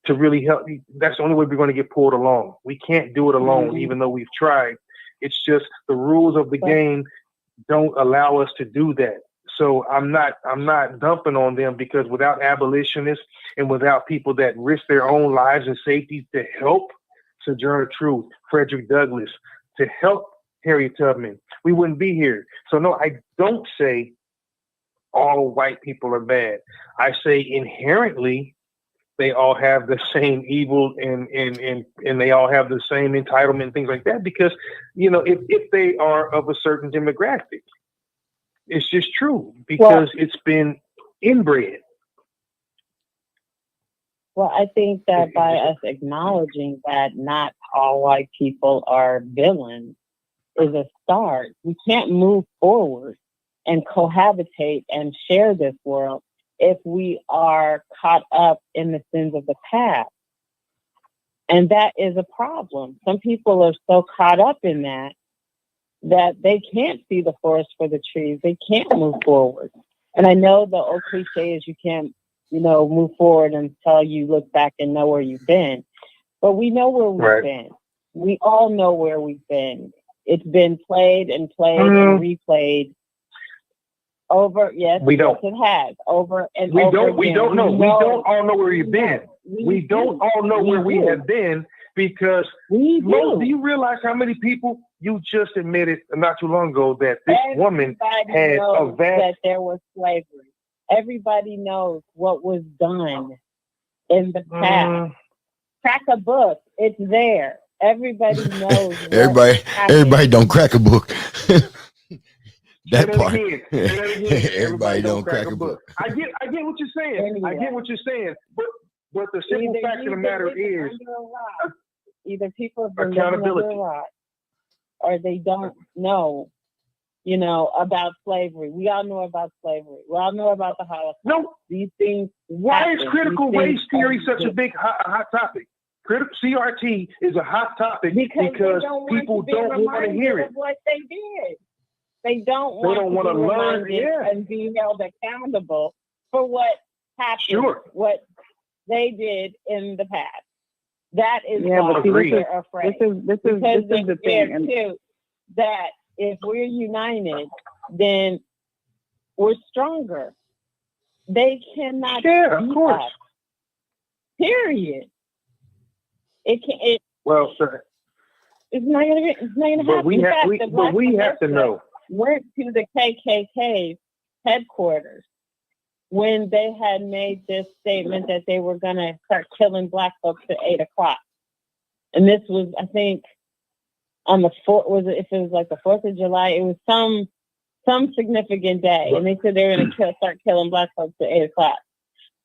to really help. That's the only way we're going to get pulled along. We can't do it alone, even though we've tried. It's just the rules of the game don't allow us to do that. So I'm not dumping on them, because without abolitionists and without people that risk their own lives and safety to help Sojourner Truth, Frederick Douglass, to help Harriet Tubman, we wouldn't be here. So no, I don't say all white people are bad. I say inherently they all have the same evil and they all have the same entitlement, things like that, because, if they are of a certain demographic, it's just true, because it's been inbred. Well, I think that by us acknowledging that not all white people are villains is a start. We can't move forward and cohabitate and share this world if we are caught up in the sins of the past. And that is a problem. Some people are so caught up in that they can't see the forest for the trees. They can't move forward. And I know the old cliche is you can't, move forward until you look back and know where you've been. But we know where we've been. We all know where we've been. It's been played and played and replayed over. Yes, we don't. Yes, it has over and we over don't. again. We don't know. We don't all know where we've been. We don't all know where we have been, because do you realize how many people you just admitted not too long ago that this woman had a vast that there was slavery. Everybody knows what was done in the past. Crack a book. It's there. Everybody knows. everybody don't crack a book. That part. Everybody don't crack a book. I get what you're saying. Anyway. I get what you're saying. But the simple fact of the matter is, either people have been living under a rock, or they don't know, about slavery. We all know about slavery. We all know about the Holocaust. No, these things. Why is critical race theory such a big hot topic? CRT is a hot topic because people don't want to hear it. What they did. They don't want to learn and be held accountable for what happened, what they did in the past. That is why they're afraid. This is the thing. Too, that if we're united, then we're stronger. They cannot beat us. Period. It can't. Well, sir. It's not gonna happen. But we have to know. Went to the KKK headquarters when they had made this statement that they were going to start killing black folks at 8:00. And this was, I think, on the 4th, if it was like the 4th of July, it was some significant day. And they said they were going to start killing black folks at 8:00.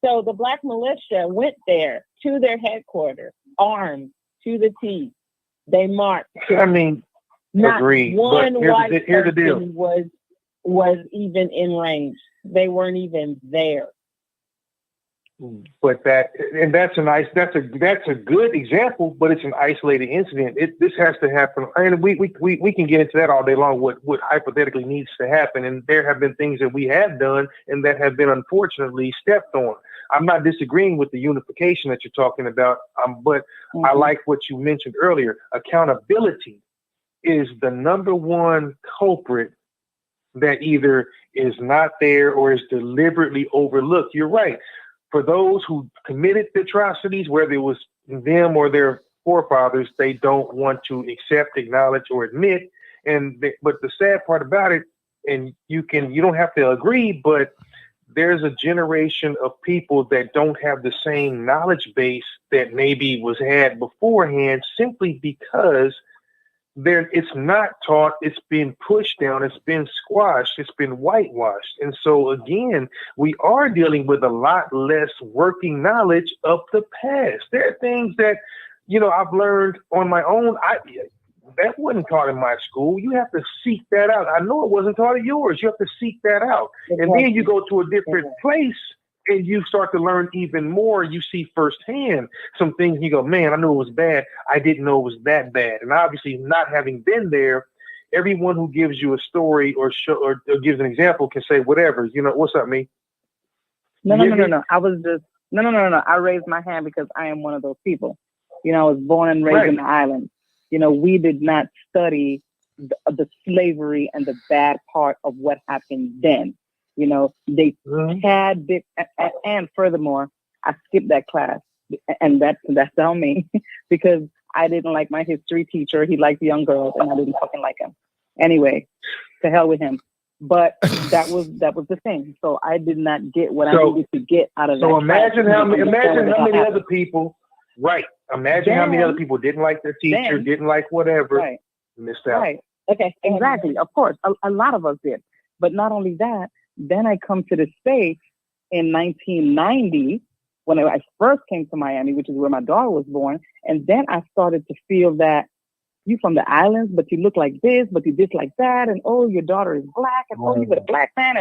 So the black militia went there to their headquarters, armed to the teeth. They marched. Agreed. One white person was even in range. They weren't even there. But that's a good example, but it's an isolated incident. This has to happen, and we can get into that all day long. What hypothetically needs to happen, and there have been things that we have done and that have been unfortunately stepped on. I'm not disagreeing with the unification that you're talking about, but I like what you mentioned earlier. Accountability is the number one culprit that either is not there or is deliberately overlooked. You're right. For those who committed the atrocities, whether it was them or their forefathers, they don't want to accept, acknowledge, or admit. But the sad part about it, and you don't have to agree, but there's a generation of people that don't have the same knowledge base that maybe was had beforehand, simply because it's not taught, it's been pushed down, it's been squashed, it's been whitewashed. And so again, we are dealing with a lot less working knowledge of the past. There are things that, I've learned on my own. That wasn't taught in my school. You have to seek that out. I know it wasn't taught at yours. You have to seek that out. And then you go to a different place and you start to learn even more. You see firsthand some things. You go, man, I knew it was bad. I didn't know it was that bad. And obviously, not having been there, everyone who gives you a story or gives an example can say whatever. What's up, me? No. I was just no. I raised my hand because I am one of those people. I was born and raised in the islands. We did not study the slavery and the bad part of what happened then. They had bit, and furthermore, I skipped that class, and that's on me because I didn't like my history teacher. He liked young girls, and I didn't fucking like him. Anyway, to hell with him. But that was the thing. So I did not get what I needed to get out of that. So imagine how many other people. Right. Imagine how many other people didn't like their teacher, didn't like whatever, missed out. Right. Okay. Exactly. Of course, a lot of us did. But not only that. Then I come to the States in 1990 when I first came to Miami, which is where my daughter was born. And then I started to feel that you from the islands, but you look like this, but you this like that. And oh, your daughter is black. And oh, you with a black man.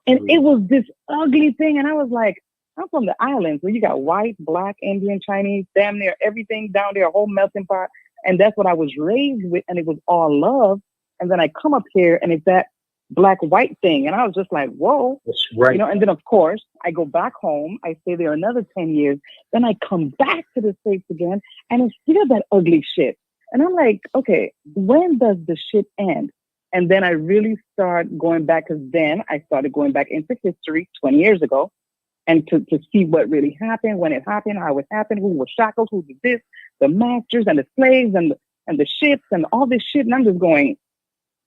And it was this ugly thing. And I was like, I'm from the islands where you got white, black, Indian, Chinese, damn near everything down there, a whole melting pot. And that's what I was raised with. And it was all love. And then I come up here and it's that black white thing, and I was just like, whoa. That's right. And then of course I go back home, I stay there another 10 years, then I come back to the States again, and it's still that ugly shit. And I'm like, okay, when does the shit end? And then I really start going back, because then I started going back into history 20 years ago, and to see what really happened, when it happened, how it happened, who was shackled, who did this, the masters and the slaves and the ships and all this shit. And I'm just going,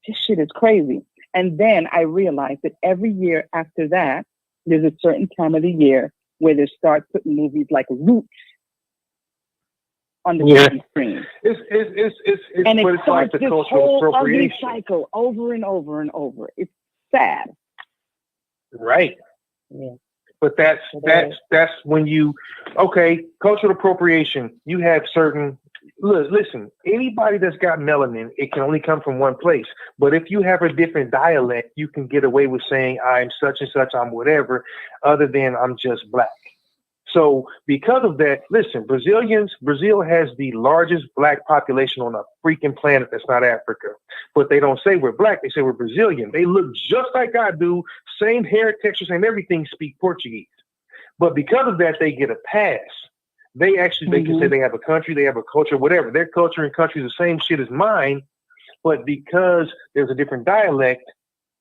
this shit is crazy. And then I realized that every year after that, there's a certain time of the year where they start putting movies like Roots on the TV screen. And it starts this whole ugly cycle over and over and over. It's sad. Right. Yeah. But that's when cultural appropriation, you have certain. Listen, anybody that's got melanin, it can only come from one place. But if you have a different dialect, you can get away with saying I'm such and such, I'm whatever, other than I'm just black. So because of that, listen, Brazil has the largest black population on a freaking planet that's not Africa. But they don't say we're black, they say we're Brazilian. They look just like I do, same hair texture, same everything, speak Portuguese. But because of that, they get a pass. They can say they have a country, they have a culture, whatever. Their culture and country is the same shit as mine, but because there's a different dialect,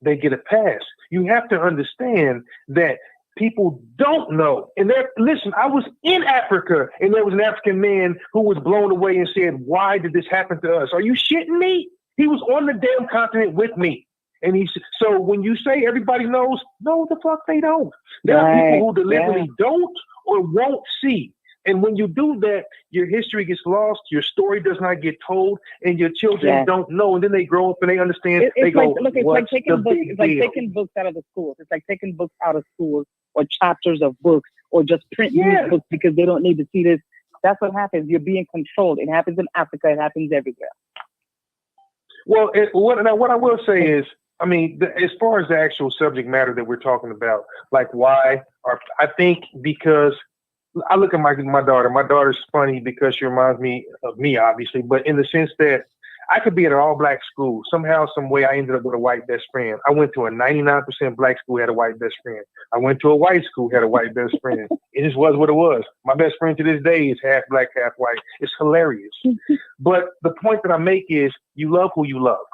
they get a pass. You have to understand that people don't know. And listen, I was in Africa, and there was an African man who was blown away and said, "Why did this happen to us? Are you shitting me?" He was on the damn continent with me. And so when you say everybody knows, no, the fuck they don't. There are people who deliberately don't or won't see. And when you do that, your history gets lost, your story does not get told, and your children don't know. And then they grow up and they understand. It's like taking books out of the schools. It's like taking books out of schools or chapters of books or just print these books because they don't need to see this. That's what happens. You're being controlled. It happens in Africa. It happens everywhere. Well, what I will say is, I mean, as far as the actual subject matter that we're talking about, like why, I think because I look at my daughter. My daughter's funny because she reminds me of me, obviously, but in the sense that I could be at an all-black school. Somehow, some way, I ended up with a white best friend. I went to a 99% black school, had a white best friend. I went to a white school, had a white best friend. It just was what it was. My best friend to this day is half black, half white. It's hilarious. But the point that I make is you love who you love.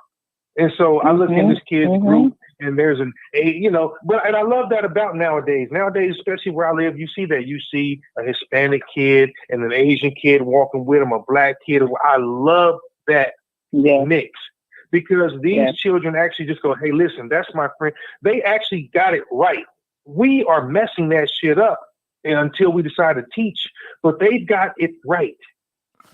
And so I look in this kid's group, And there's and I love that about nowadays. Nowadays, especially where I live, you see that. You see a Hispanic kid and an Asian kid walking with them, a black kid. I love that mix because these children actually just go, hey, listen, that's my friend. They actually got it right. We are messing that shit up until we decide to teach, but they got it right.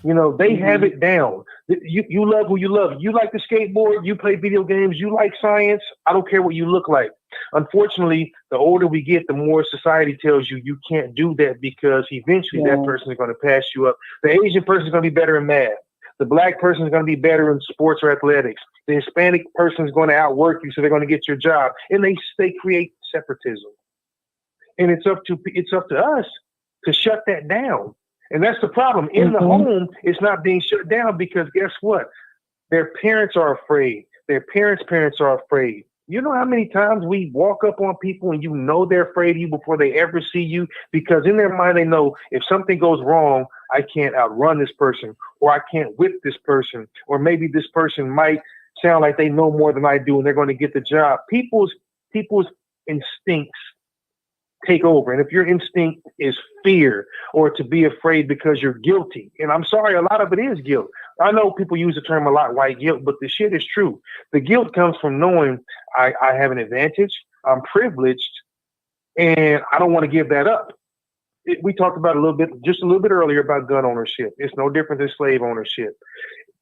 They have it down. You love who you love. You like to skateboard, you play video games, you like science. I don't care what you look like. Unfortunately, the older we get, the more society tells you can't do that because eventually that person is going to pass you up. The Asian person is going to be better in math. The black person is going to be better in sports or athletics. The Hispanic person is going to outwork you, so they're going to get your job. And they create separatism. And it's up to us to shut that down. And that's the problem. In the home, it's not being shut down because guess what? Their parents are afraid. Their parents' parents are afraid. You know how many times we walk up on people and they're afraid of you before they ever see you? Because in their mind, they know if something goes wrong, I can't outrun this person, or I can't whip this person, or maybe this person might sound like they know more than I do and they're going to get the job. People's instincts take over. And if your instinct is fear or to be afraid because you're guilty, and I'm sorry, a lot of it is guilt. I know people use the term a lot, white guilt, but the shit is true. The guilt comes from knowing I have an advantage, I'm privileged, and I don't want to give that up. We talked about just a little bit earlier about gun ownership. It's no different than slave ownership.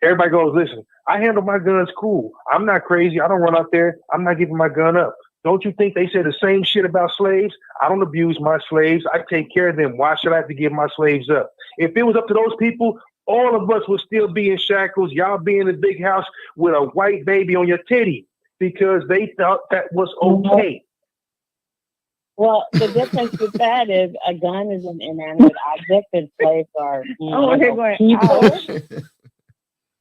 Everybody goes, listen, I handle my guns cool. I'm not crazy. I don't run out there. I'm not giving my gun up. Don't you think they say the same shit about slaves? I don't abuse my slaves. I take care of them. Why should I have to give my slaves up? If it was up to those people, all of us would still be in shackles. Y'all be in a big house with a white baby on your titty because they thought that was okay. Well, the difference with that is a gun is an inanimate object and slaves are people.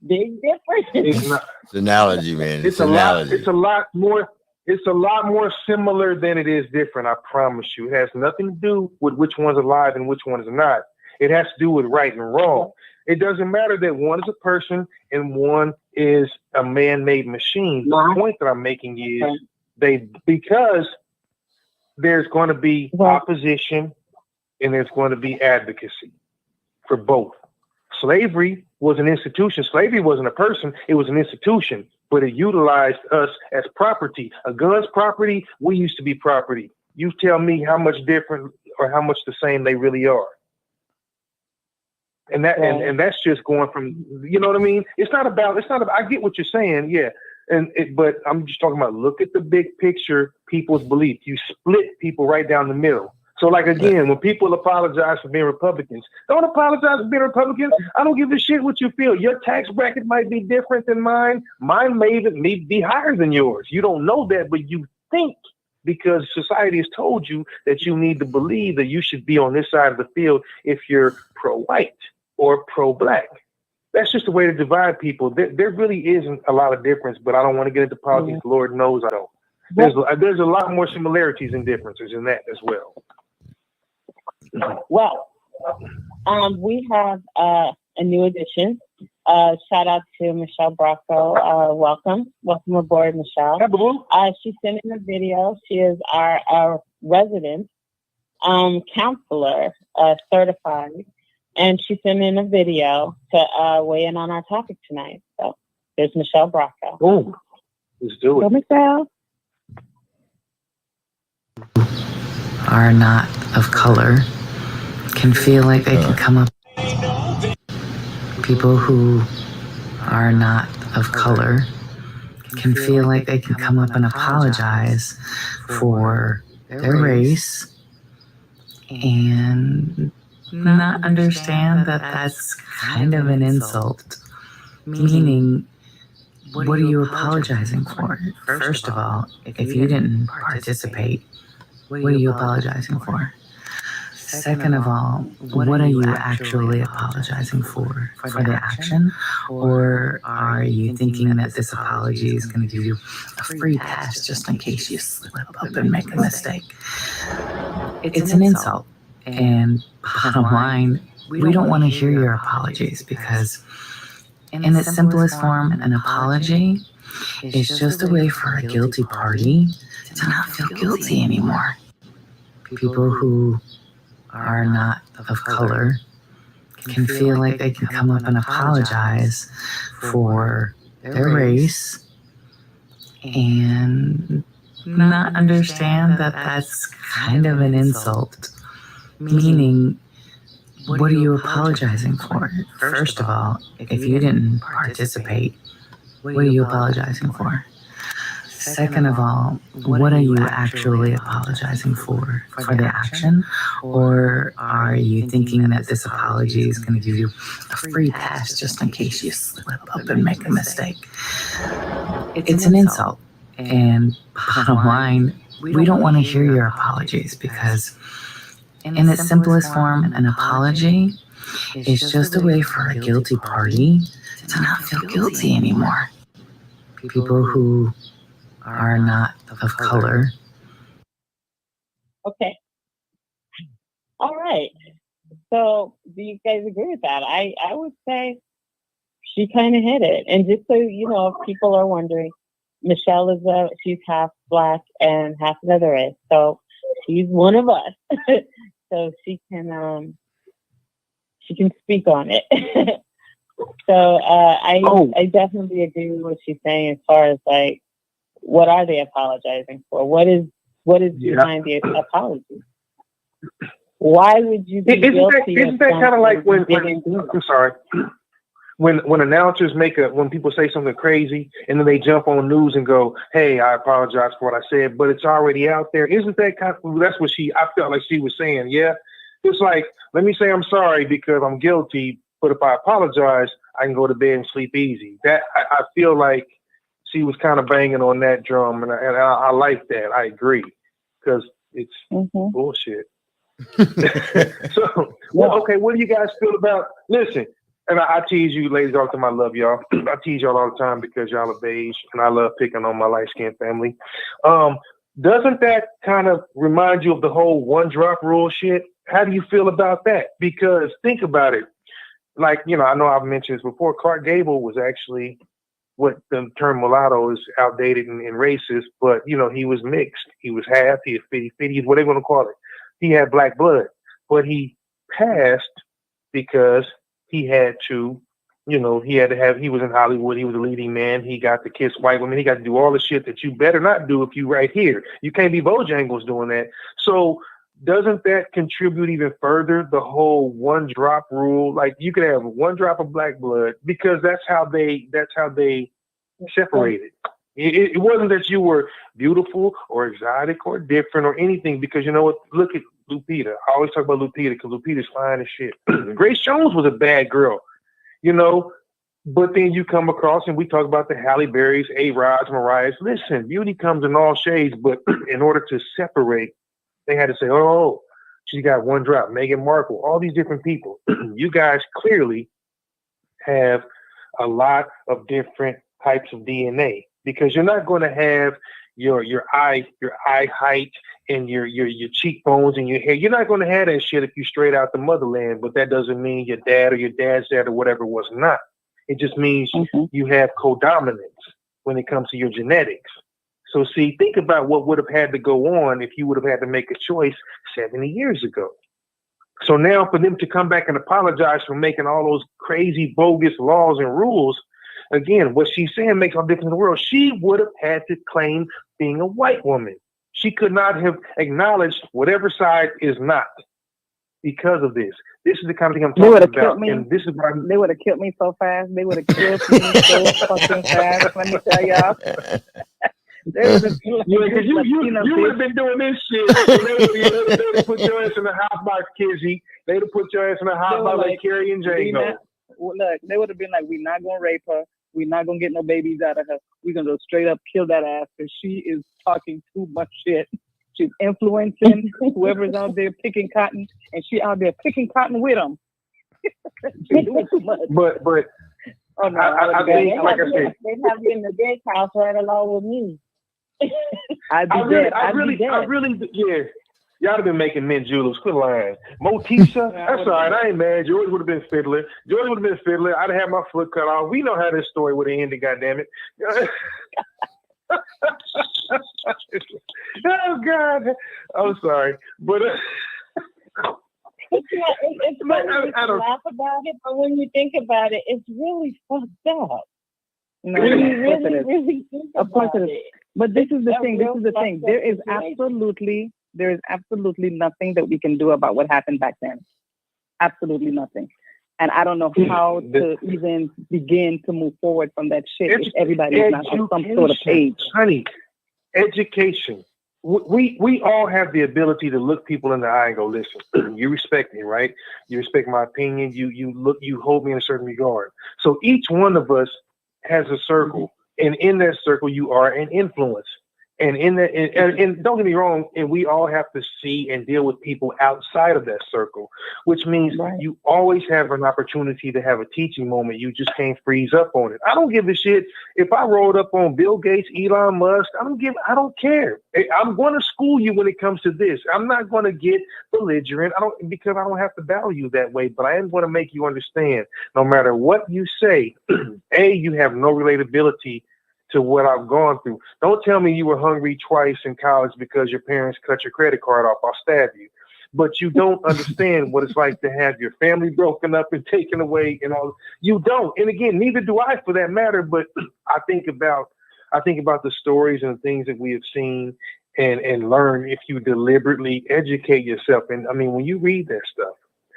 Big difference. It's analogy, man. It's a lot more similar than it is different. I promise you. It has nothing to do with which one's alive and which one is not. It has to do with right and wrong. It doesn't matter that one is a person and one is a man-made machine. The point that I'm making is because there's going to be opposition and there's going to be advocacy for both. Slavery was an institution. Slavery wasn't a person. It was an institution, but it utilized us as property. A gun's property. We used to be property. You tell me how much different or how much the same they really are. And that's just going from, you know what I mean? It's not about, I get what you're saying. Yeah. But I'm just talking about, look at the big picture, people's belief. You split people right down the middle. So like, again, when people apologize for being Republicans, don't apologize for being Republicans. I don't give a shit what you feel. Your tax bracket might be different than mine. Mine may be higher than yours. You don't know that, but you think because society has told you that you need to believe that you should be on this side of the field if you're pro-white or pro-black. That's just a way to divide people. There really isn't a lot of difference, but I don't want to get into politics. Mm-hmm. Lord knows I don't. There's a lot more similarities and differences in that as well. Well, we have a new addition. Shout out to Michelle Bracco. Welcome aboard, Michelle. She sent in a video. She is our resident counselor, certified, and she sent in a video to weigh in on our topic tonight. So there's Michelle Bracco. Oh, let's do it. Go, Michelle. Are not of color can feel like they can come up. People who are not of color can feel like they can come up and apologize for their race and not understand that that's kind of an insult. Meaning, what are you apologizing for? First of all, if you didn't participate, what are you apologizing for? Second of all, what are you actually apologizing for? For the action? Or are you thinking that this apology is going to give you a free pass just in case you slip up and make a mistake? It's an insult. And bottom line, we don't want to hear your apologies because in its simplest form, an apology It's just a way for a guilty party to not feel guilty anymore. People who are not of color can feel like they can come up and apologize for their race and not understand that that's kind of an insult. Meaning, what are you apologizing for? First of all, if you didn't participate, what are you apologizing for? Second of all, what are you actually apologizing for? For the action? Or are you thinking that this apology is going to give you a free pass just in case you slip up and make a mistake? It's an insult. And bottom line, we don't want to hear your apologies because in its simplest form, an apology is just a way for a guilty party to not feel guilty anymore. People who are not of color. Okay. All right. So do you guys agree with that? I would say she kind of hit it. And just so you know, if people are wondering, Michelle is she's half Black and half another race. So she's one of us. So she can speak on it. So I definitely agree with what she's saying as far as like, what are they apologizing for? What is behind the apology? Why would you be guilty? Isn't that kind of like when I'm sorry, when announcers when people say something crazy and then they jump on news and go, "Hey, I apologize for what I said," but it's already out there. Isn't that kind of, that's what I felt like she was saying? Yeah, it's like, let me say I'm sorry because I'm guilty, but if I apologize, I can go to bed and sleep easy. That I feel like she was kind of banging on that drum, and I like that. I agree, because it's bullshit. So, okay, what do you guys feel about? Listen, and I tease you ladies all the time. I love y'all. I tease y'all all the time because y'all are beige, and I love picking on my light-skinned family. Doesn't that kind of remind you of the whole one-drop rule shit? How do you feel about that? Because think about it. Like, I know I've mentioned this before. Clark Gable was actually, what the term mulatto is outdated and racist, but he was mixed. He was half, he was 50-50, what they want to call it. He had black blood, but he passed because he had to, he was in Hollywood, he was a leading man, he got to kiss white women, he got to do all the shit that you better not do if you right here. You can't be Bojangles doing that. So doesn't that contribute even further, the whole one drop rule? Like, you could have one drop of black blood because that's how they separated. It wasn't that you were beautiful or exotic or different or anything, because you know what? Look at Lupita. I always talk about Lupita because Lupita's fine as shit. Grace Jones was a bad girl, but then you come across, and we talk about the Halle Berrys, A-Rods, Mariahs. Listen, beauty comes in all shades, but in order to separate, they had to say, oh, she's got one drop. Meghan Markle, all these different people. You guys clearly have a lot of different types of DNA, because you're not going to have your eye height and your cheekbones and your hair. You're not going to have that shit if you straight out the motherland, but that doesn't mean your dad or your dad's dad or whatever was not. It just means you have codominance when it comes to your genetics. So see, think about what would have had to go on if you would have had to make a choice 70 years ago. So now for them to come back and apologize for making all those crazy, bogus laws and rules, again, what she's saying makes all the difference in the world. She would have had to claim being a white woman. She could not have acknowledged whatever side is not because of this. This is the kind of thing I'm talking about. And this is why they would have killed me so fast. They would have killed me so fucking fast. Let me tell y'all. Because you would have been doing this shit. They would have put your ass in the house by Kizzy. They would have put your ass in the house by like Carrie and Django. Look, they would have been like, we're not going to rape her. We're not going to get no babies out of her. We're going to go straight up kill that ass because she is talking too much shit. She's influencing whoever's out there picking cotton, and she out there picking cotton with them. But oh, no, I think, like I said, they'd have you in the big house right along with me. I really, yeah. Y'all have been making mint juleps. Quit lying. Motisha? That's all right. I ain't mad. George would have been Fiddler. I'd have had my foot cut off. We know how this story would have ended, goddammit. Oh, God. I'm sorry. But it's funny to laugh about it, but when you think about it, it's really fucked up. No, when you really think about it. But this is the thing. There is absolutely nothing that we can do about what happened back then. Absolutely nothing. And I don't know how to even begin to move forward from that shit if everybody is not on some sort of page. Honey, education. We all have the ability to look people in the eye and go, listen, you respect me, right? You respect my opinion. You hold me in a certain regard. So each one of us has a circle, and in that circle, you are an influence. And in that, and don't get me wrong, and we all have to see and deal with people outside of that circle, which means you always have an opportunity to have a teaching moment. You just can't freeze up on it. I don't give a shit if I rolled up on Bill Gates, Elon Musk. I don't care. I'm going to school you when it comes to this. I'm not going to get belligerent. Because I don't have to battle you that way. But I am going to make you understand. No matter what you say, you have no relatability to what I've gone through. Don't tell me you were hungry twice in college because your parents cut your credit card off. I'll stab you. But you don't understand what it's like to have your family broken up and taken away and all. You don't. And again, neither do I for that matter. But I think about the stories and the things that we have seen and learn if you deliberately educate yourself. And I mean, when you read that stuff,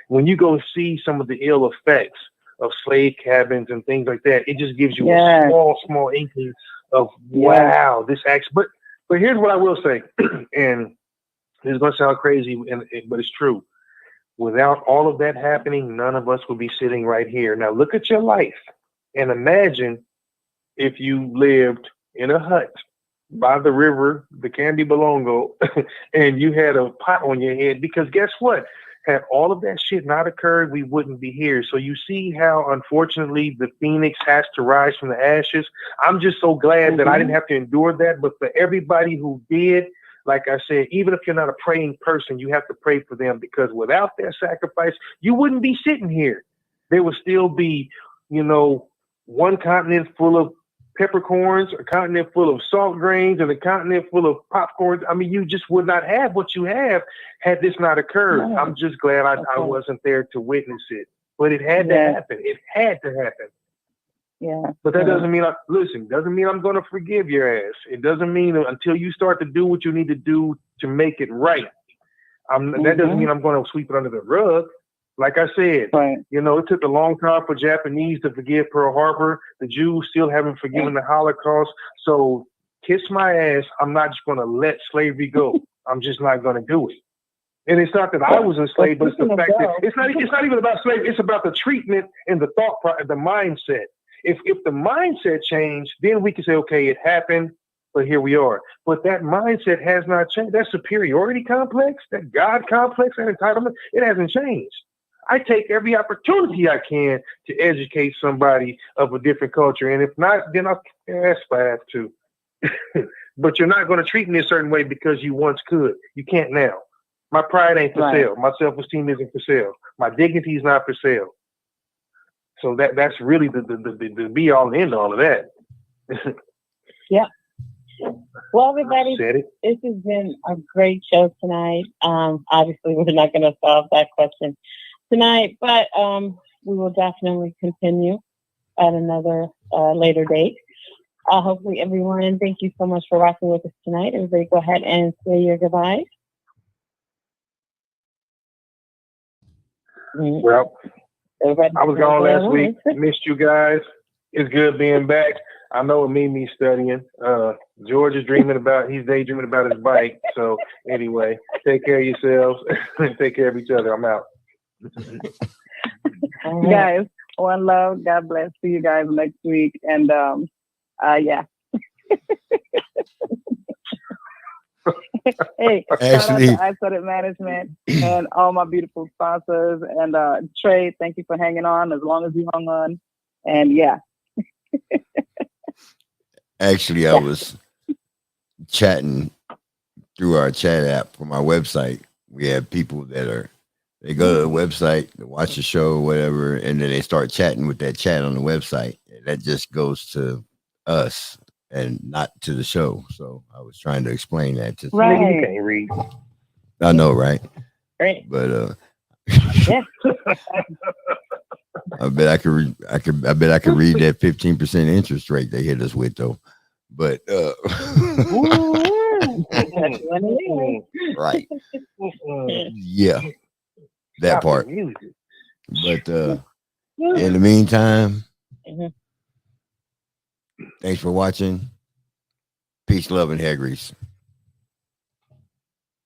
when you go see some of the ill effects of slave cabins and things like that, it just gives you a small inkling of wow, this actually. But here's what I will say, and this is going to sound crazy, but it's true. Without all of that happening, none of us would be sitting right here. Now look at your life and imagine if you lived in a hut by the river, the Candy Balongo, and you had a pot on your head, because guess what? Had all of that shit not occurred, we wouldn't be here. So you see how, unfortunately, the phoenix has to rise from the ashes. I'm just so glad that I didn't have to endure that. But for everybody who did, like I said, even if you're not a praying person, you have to pray for them, because without their sacrifice, you wouldn't be sitting here. There would still be, one continent full of peppercorns, a continent full of salt grains, and a continent full of popcorn. I mean, you just would not have what you have had this not occurred. No. I'm just glad I wasn't there to witness it. But it had to happen. It had to happen. Yeah. But that doesn't mean doesn't mean I'm going to forgive your ass. It doesn't mean until you start to do what you need to do to make it right. That doesn't mean I'm going to sweep it under the rug. Like I said, it took a long time for Japanese to forgive Pearl Harbor. The Jews still haven't forgiven the Holocaust. So kiss my ass. I'm not just going to let slavery go. I'm just not going to do it. And it's not that I was enslaved, but it's the fact that it's not even about slavery. It's about the treatment and the thought, the mindset. If the mindset changed, then we can say, okay, it happened, but here we are. But that mindset has not changed. That superiority complex, that God complex, that entitlement, it hasn't changed. I take every opportunity I can to educate somebody of a different culture. And if not, then that's what I have to. But you're not going to treat me a certain way because you once could. You can't now. My pride ain't for sale. My self-esteem isn't for sale. My dignity is not for sale. So that's really the be all and end all of that. Yeah. Well, everybody, this has been a great show tonight. Obviously, we're not going to solve that question tonight, but we will definitely continue at another later date. Hopefully, everyone, and thank you so much for rocking with us tonight. Everybody, go ahead and say your goodbyes. Well, I was gone last week. Missed you guys. It's good being back. I know it made me studying. George is he's daydreaming about his bike. So anyway, take care of yourselves and take care of each other. I'm out. Guys, one love. God bless. See you guys next week. And yeah. Hey, shout out to iStudded Management and all my beautiful sponsors. And Trey, thank you for hanging on as long as you hung on. And yeah. Actually, I was chatting through our chat app for my website, we have people that they go to the website to watch the show or whatever, and then they start chatting with that chat on the website. That just goes to us and not to the show. So I was trying to explain that to right. You can't read. I know, right? Right. But Yeah. I bet I could read that 15% interest rate they hit us with though. But right. Yeah. That part. But in the meantime, thanks for watching. Peace, love, and hair grease.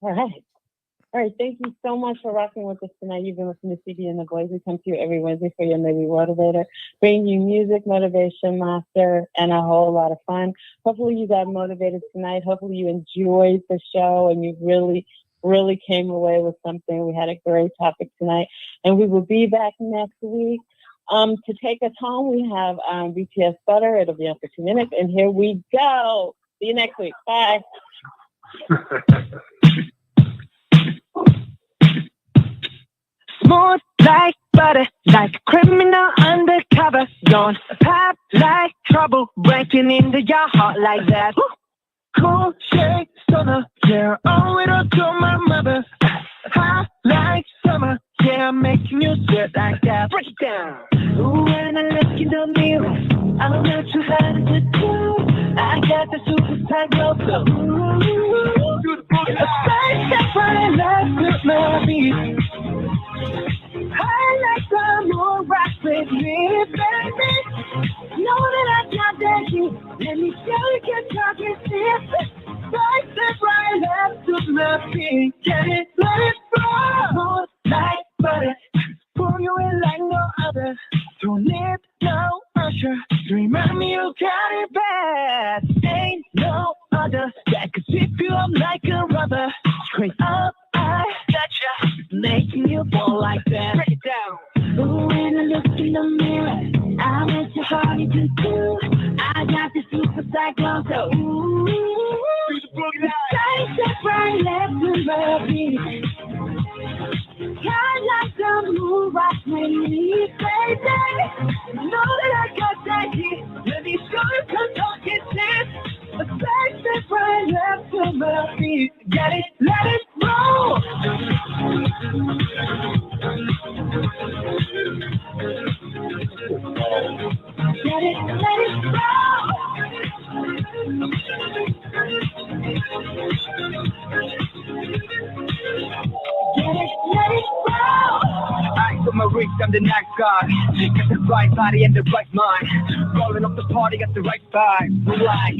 All right. Thank you so much for rocking with us tonight. You've been listening to CB and the Boys. We come to you every Wednesday for your Midweek Motivator, bringing you music, motivation, laughter, and a whole lot of fun. Hopefully you got motivated tonight. Hopefully you enjoyed the show and you really, really came away with something. We had a great topic tonight, and we will be back next week. To take us home, we have BTS Butter. It'll be on for 2 minutes, and here we go. See you next week. Bye. Smooth like butter, like a criminal undercover. Don't pop like trouble, breaking into your heart like that. Cool shade stunner, yeah, owe it all to my mother. Hot like summer, yeah, I'm making you sweat like that. Break it down. Ooh, when I look in the mirror, I'm not too hard to do. I got the superstar glow, so ooh, a side step right left to my beat. I like the moon rock with me, baby. Know that I got that heat. Let me show you can talk and see. Right step right left to my feet. Get it, let it flow. Like butter, pour you in like no other. Don't need no pressure. Remind me you got it bad. Ain't no other that could zip you up like a rubber. Straight up, I gotcha. Making you fall like that. Break it down. Ooh, when I look in the mirror, I make your heart into two. I got the super cyclone, so ooh. Side step right left to my beat. I like the moon rock with me, baby. Know that I got that heat. Let me show you come talk and dance. A side step right left to my feet. Get it, let it roll. Get it, let it roll. Get it, let it roll. I put my wrist on the night guard. Got the right body and the right mind. Rolling up the party, got the right vibe. Like,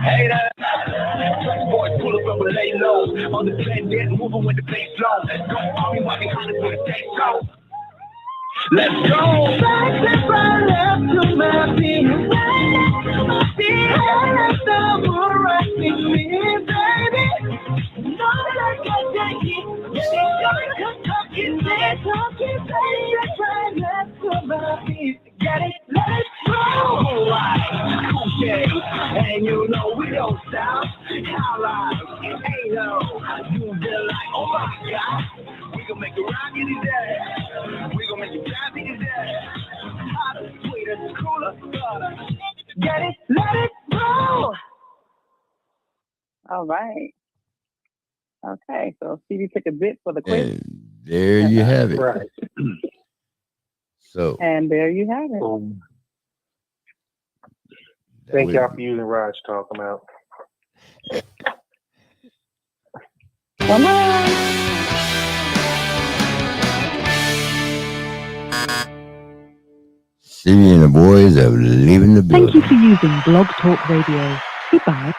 hey there. Fresh boys pull up and we lay low. On the bandit, moving with the bass low. Don't call me right behind us with a tape go. Let's go. Back step right left to my feet. Right left to my feet. I let the moon rock with me, baby. Know that I got that heat. Let me show you come talking, say talking, baby. Right left to my feet. Get it, let it roll. Alright, cool shade. And you know we don't stop. How loud? Ain't no. You feel like, oh my God. We gon' make it rock any day. We gon' make it jazzy today. Hotter, sweeter, cooler, butter. Get it, let it roll. All right. Okay, so Stevie took a bit for the quiz. And there you have it. Right. So. And there you have it. Thank y'all for using Raj Talk. I'm out. Come on. CB and the boys are leaving the building. Thank you for using Blog Talk Radio. Goodbye.